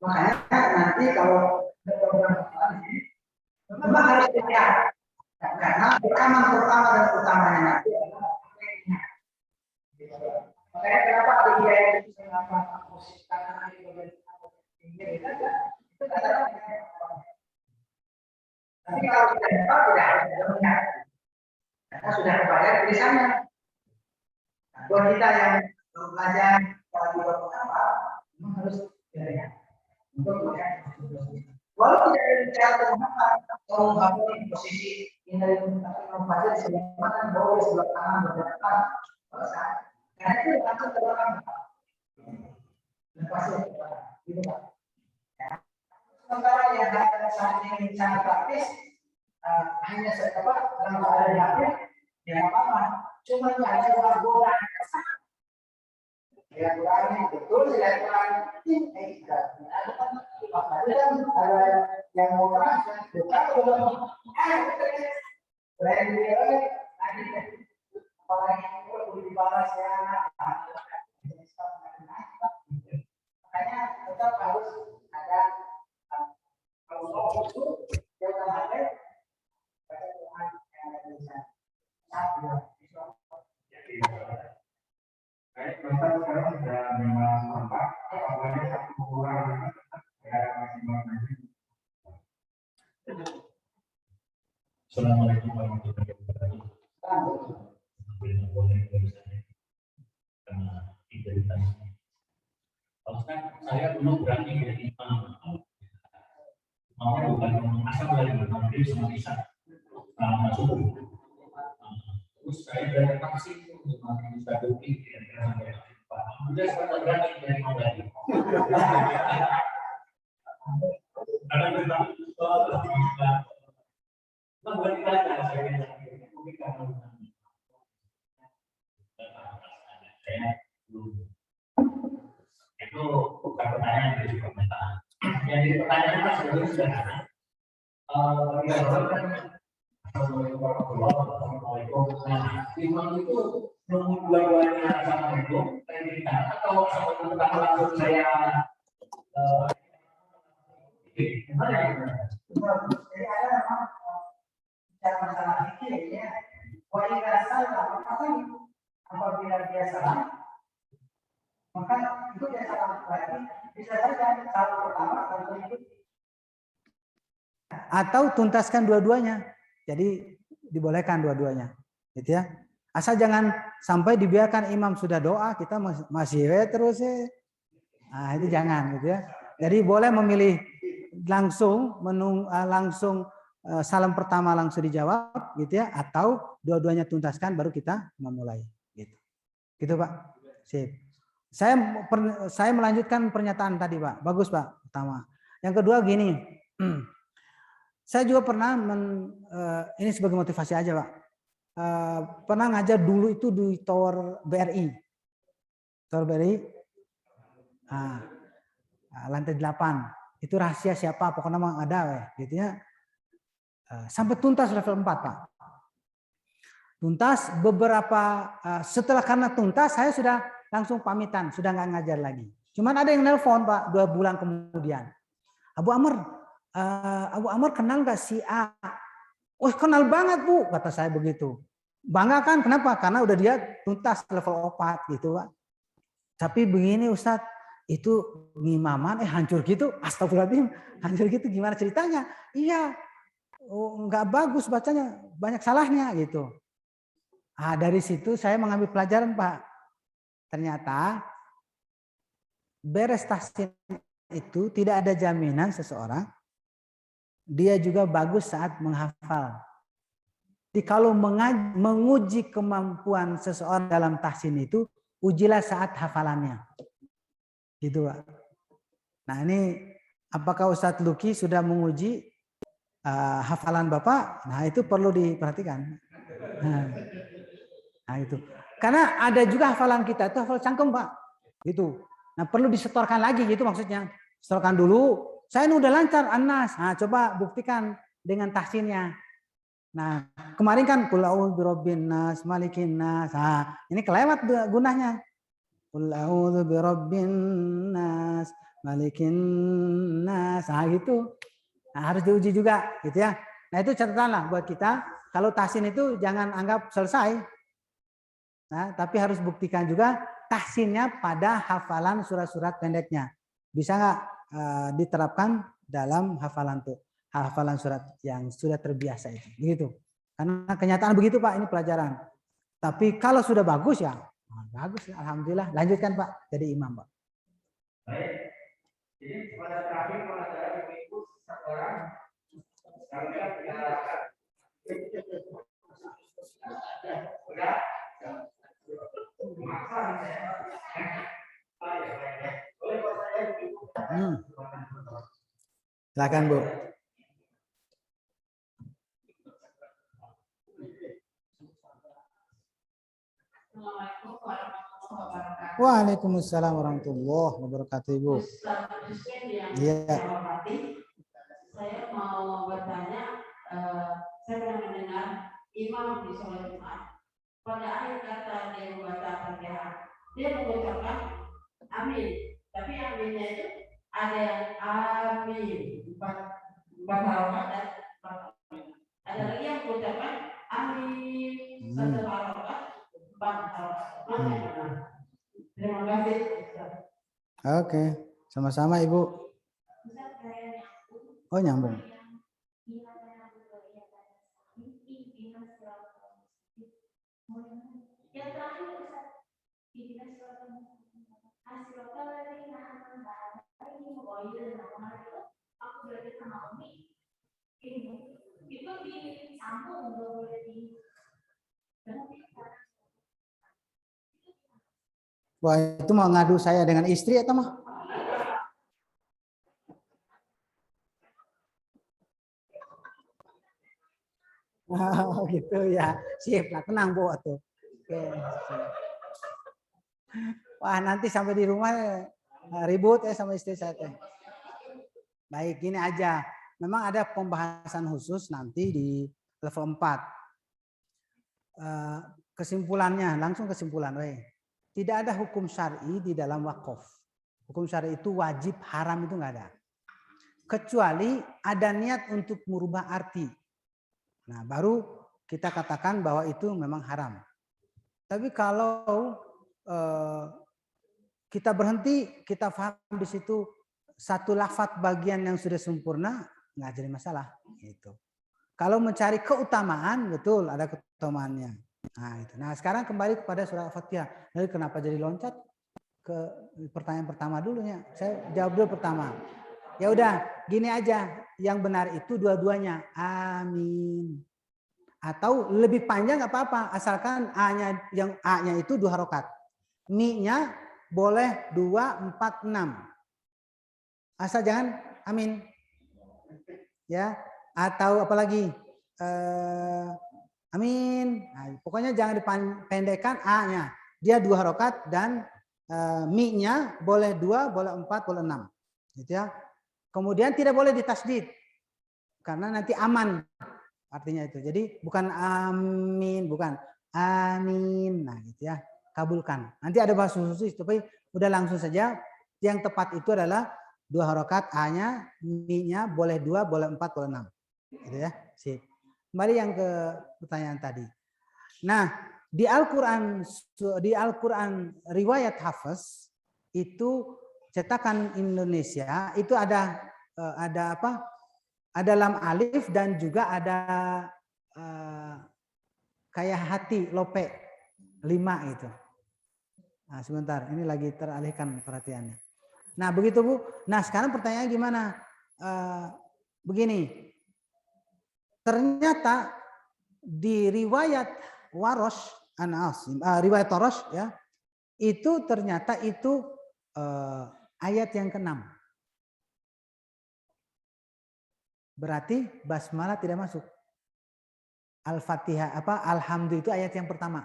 Makanya nanti kalau ada program hafalan ini memang harus dilihat karena rekaman pertama dan utamanya nanti adalah tekniknya. Makanya kenapa ada biaya itu mengapa musik karena itu katakan tapi kalau kita dapat tidak harus melihat karena sudah kebayang tulisannya. Nah, buat kita yang baru belajar kalau di apa memang harus belajar untuk melihat walau tidak ada bicara tentang kalau menghafal di posisi ini dari membaca di sebelah kanan bawah di sebelah kanan berdepan selesai karena itu langsung ke belakang dan pasti gitu Pak. Sementara yang saat ini sangat praktis hanya dalam keadaan yakin ya apa cuma hanya godaan ya godaan betul tidak godaan ini tidak ada yang mau keras bukan belum selain dia lagi apalagi kalau dibalas ya makanya tetap harus ada kalau mau itu jangan ada baca Tuhan yang ada Baik, Bapak sekarang sudah memang kompak. Apabila satu orang masing-masing. Assalamualaikum warahmatullahi wabarakatuh. Boleh karena identitas. Ustaz, saya belum berani jadi imam. Mau bukan asal dari nanti sama bisa masuk. Terus saya dari taksi untuk bisa bukti kira-kira sampai apa. Alhamdulillah saya berani dari imam tadi. Karena memang bukan kita saya itu bukan pertanyaan dari komentar. Yang jadi pertanyaan mas sebelum sederhana. Assalamualaikum. Imam itu nunggu dua-duanya sama itu, atau sama langsung saya gimana ya? Jadi ada memang bicara masalah fikih ya. Wajib salah, apabila dia salah, maka itu dia salah berarti bisa saja salah pertama atau berikutnya. Atau tuntaskan dua-duanya. Jadi dibolehkan dua-duanya. Gitu ya. Asal jangan sampai dibiarkan imam sudah doa, kita masih terus ya. Nah, itu jangan gitu ya. Jadi boleh memilih langsung langsung salam pertama langsung dijawab gitu ya, atau dua-duanya tuntaskan baru kita memulai gitu. Gitu Pak. Sip. Saya melanjutkan pernyataan tadi Pak. Bagus Pak pertama. Yang kedua gini. Saya juga pernah ini sebagai motivasi aja Pak. Pernah ngajar dulu itu di Tower BRI. Tower BRI. Lantai 8. Itu rahasia siapa, pokoknya memang ada gitu ya. Sampai tuntas level 4 Pak. Tuntas beberapa setelah karena tuntas saya sudah langsung pamitan, sudah nggak ngajar lagi. Cuman ada yang nelpon Pak 2 bulan kemudian. Abu Amr kenal nggak si A? Oh kenal banget Bu, kata saya begitu. Bangga kan, kenapa? Karena udah dia tuntas level 4 gitu Pak. Tapi begini Ustadz, itu ngimaman hancur gitu, astagfirullahaladzim, hancur gitu gimana ceritanya? Iya, nggak bagus bacanya, banyak salahnya gitu. Dari situ saya mengambil pelajaran Pak. Ternyata beres tahsin itu tidak ada jaminan seseorang dia juga bagus saat menghafal. Jadi kalau menguji kemampuan seseorang dalam tahsin itu, ujilah saat hafalannya. Gitu Pak. Nah ini apakah Ustadz Luki sudah menguji hafalan Bapak? Nah itu perlu diperhatikan. Nah itu. Karena ada juga hafalan kita itu hafal cangkem Pak. Gitu. Nah perlu disetorkan lagi gitu maksudnya. Setorkan dulu. Saya ini udah lancar An-Nas. Nah coba buktikan dengan tahsinnya. Nah kemarin kan Qul a'udzu birabbin nas, malikin nas. Nah ini kelewat gunanya. Qul a'udzu birabbin nas, malikin nas. Nah gitu. Nah, harus diuji juga gitu ya. Nah itu catatanlah buat kita. Kalau tahsin itu jangan anggap selesai. Nah, tapi harus buktikan juga tahsinnya pada hafalan surat-surat pendeknya. Bisa nggak diterapkan dalam hafalan surat yang sudah terbiasa itu. Begitu. Karena kenyataan begitu Pak, ini pelajaran. Tapi kalau sudah bagus ya, bagus ya, alhamdulillah. Lanjutkan Pak, jadi imam Pak. Baik. Jadi pada terakhir pelajaran ibu seorang Silakan Bu. Waalaikumsalam warahmatullahi wabarakatuh Ibu. Iya. Saya mau bertanya, saya pernah mendengar imam di sholat Jumat pada akhir kata dia membaca Fatihah, dia mengucapkan amin, tapi aminnya itu ada yang amin empat halaman dan ada lagi yang mengucapkan amin Satu harokat, 4 harokat. Mana yang benar? Terima kasih. Oke, sama-sama Ibu. Oh, nyambung. Yang terakhir Ustaz, aku belajar sama Umi ini itu disambung boleh di. Wah, itu mau ngadu saya dengan istri atau mah? Oh, gitu ya. Sip lah, tenang Bu atuh. Oke. Wah, nanti sampai di rumah ribut ya sama istri saya teh. Baik, gini aja. Memang ada pembahasan khusus nanti di level 4. Kesimpulannya, langsung kesimpulan. Tidak ada hukum syar'i di dalam wakaf. Hukum syar'i itu wajib, haram itu nggak ada. Kecuali ada niat untuk merubah arti. Nah, baru kita katakan bahwa itu memang haram. Tapi kalau kita berhenti, kita paham di situ satu lafaz bagian yang sudah sempurna, nggak jadi masalah. Gitu. Kalau mencari keutamaan, betul ada keutamaannya. Nah, itu. Nah, sekarang kembali kepada surah Al-Fatihah. Jadi kenapa jadi loncat ke pertanyaan pertama dulunya? Saya jawab dulu pertama. Ya udah, gini aja. Yang benar itu dua-duanya. Amin. Atau lebih panjang nggak apa-apa, asalkan A-nya yang A-nya itu 2 harokat. Mi-nya boleh 2, 4, 6. Asal jangan amin. Ya, atau apalagi amin. Nah, pokoknya jangan dipendekkan A-nya. Dia 2 harokat dan mi-nya boleh 2, boleh 4, boleh 6. Gitu ya. Kemudian tidak boleh ditasdid. Karena nanti aman artinya itu. Jadi bukan amin, bukan amin. Nah, gitu ya. Kabulkan. Nanti ada bahasa khusus tapi udah langsung saja. Yang tepat itu adalah 2 harokat A-nya, mi-nya boleh 2, boleh 4, boleh 6. Gitu ya. Sip. Kembali yang ke pertanyaan tadi. Nah, di Al-Qur'an riwayat Hafiz itu cetakan Indonesia itu ada apa? Ada lam alif dan juga ada kayak hati lope 5 gitu. Nah, sebentar, ini lagi teralihkan perhatiannya. Nah, begitu Bu. Nah, sekarang pertanyaannya gimana? Begini. Ternyata di riwayat Warosh An-Asim, riwayat Torosh ya, itu ternyata itu ayat yang ke-6. Berarti basmalah tidak masuk. Al-Fatihah Alhamdulillah itu ayat yang pertama.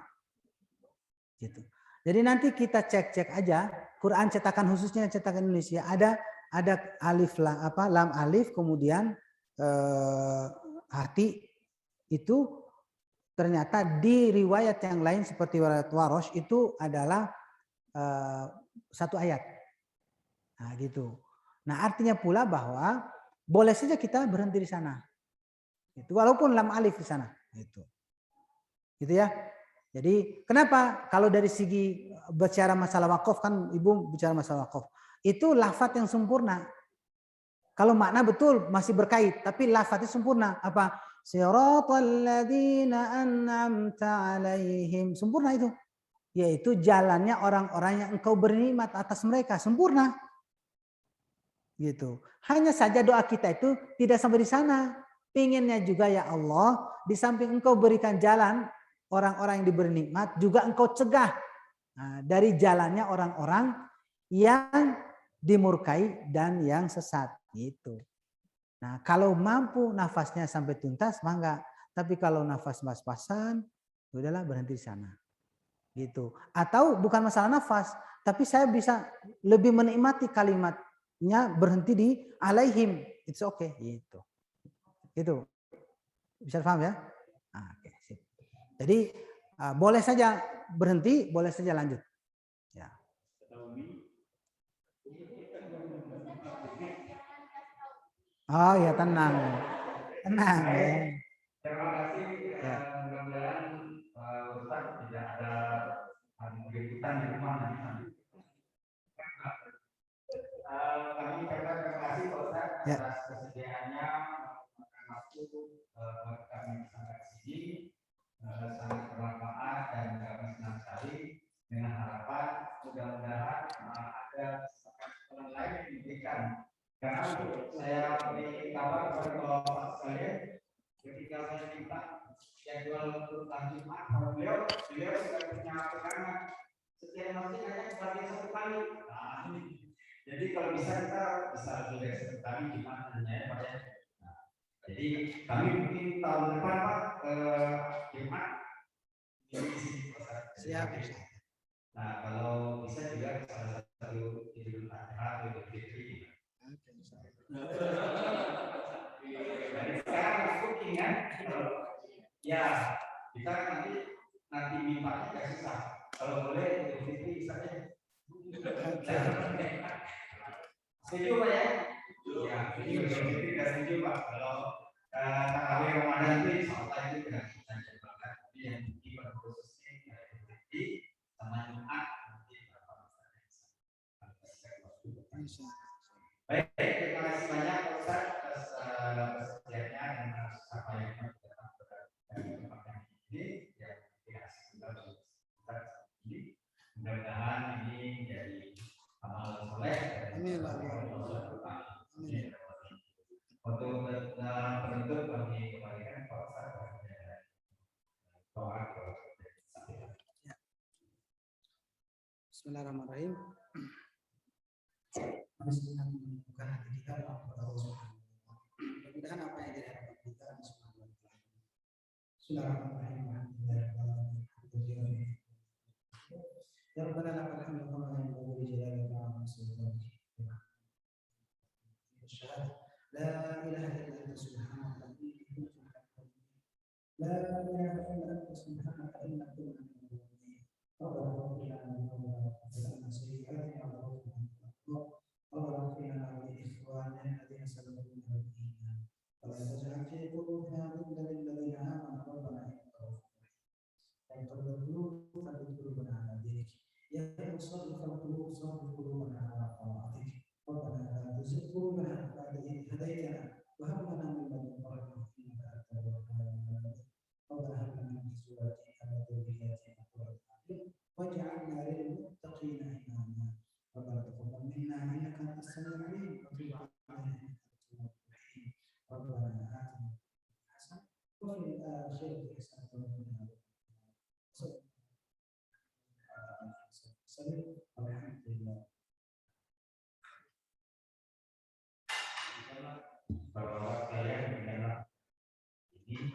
Gitu. Jadi nanti kita cek aja Quran cetakan khususnya cetakan Indonesia ada alif lam alif kemudian hati itu ternyata di riwayat yang lain seperti riwayat Warosh itu adalah 1 ayat. Nah, gitu. Nah, artinya pula bahwa boleh saja kita berhenti di sana. Itu walaupun lam alif di sana, gitu. Gitu ya. Jadi, kenapa kalau dari segi bicara masalah wakaf kan Ibu bicara masalah wakaf. Itu lafaz yang sempurna. Kalau makna betul masih berkait, tapi lafaznya sempurna. Apa? Siratal ladzina an'amta 'alaihim. Sempurna itu. Yaitu jalannya orang-orang yang Engkau bernikmat atas mereka, sempurna. Gitu. Hanya saja doa kita itu tidak sampai di sana. Pinginnya juga ya Allah, di samping Engkau berikan jalan orang-orang yang diberi nikmat, juga Engkau cegah dari jalannya orang-orang yang dimurkai dan yang sesat. Gitu. Nah, kalau mampu nafasnya sampai tuntas, mangga. Tapi kalau nafas pas-pasan, udahlah berhenti di sana. Gitu. Atau bukan masalah nafas, tapi saya bisa lebih menikmati kalimatnya berhenti di alaihim. It's okay. Gitu. Gitu. Bisa paham ya? Nah, okay. Jadi boleh saja berhenti, boleh saja lanjut. Ya. Oh ya tenang, tenang ya. Terima kasih. Ya. Mudah-mudahan kita jadwal rutan Jumat, kalau beliau sudah punya pegangan setiap masjid hanya sebagai satu kali. Nah, jadi kalau bisa kita bisa lebih dari satu kali Jumat hanya ya Pak ya. Nah, jadi kami mungkin tahun depan Pak Jumat di sini Pak. Siap. Nah kalau bisa juga salah satu Idul Adha atau Idul Fitri. Dari sekarang harus booking kan? Ya, kita nanti mintanya nggak susah. Kalau boleh Idul Fitri misalnya. Setuju Pak ya? Ya, Idul Fitri nggak setuju Pak. Kalau tarawih Ramadan itu insya Allah itu tidak bisa jadwalkan. Tapi yang penting pada khususnya Idul Fitri sama Jumat nanti berapa misalnya. Baik, terima kasih banyak Pak Ustaz atas kesediaannya dan atas apa yang kita lakukan ini yang dikasih kita ini. Mudah-mudahan ini menjadi amal soleh dan untuk penutup kami kembalikan Pak Ustaz doa. Bismillahirrahmanirrahim. Bukan hati kita, mudah-mudahan apa yang diharapkan kita Bismillahirrahmanirrahim. Ya Rabbana lakal hamdu kama yanbaghi li jalali wajhika wa la ilaha illa anta subhanaka la ilaha illa anta subhanaka inna kunna minadh dhalimin. Rabbana ighfir lana wa sayyi'atina اللهم اغفر لنا ولاخواننا الذين سبقونا بالايمان ولا تجعل في قلوبنا غلا للذين امنوا ربنا انك رؤوف رحيم اغفر الذنوب ثبت قلوبنا على دينك يا مصرف القلوب صرف قلوبنا على طاعتك ربنا لا تزغ قلوبنا بعد إذ هديتنا وهب لنا من لدنك رحمه انك انت الوهاب ربنا هب لنا من ازواجنا وذرياتنا قرة اعين واجعلنا للمتقين اماما ربنا تقبل منا انك انت السميع العليم وتب علينا انك انت التواب الرحيم ربنا اتنا حسنه وفي الاخره حسنه وقنا عذاب النار والحمد لله. Bahwa saya ini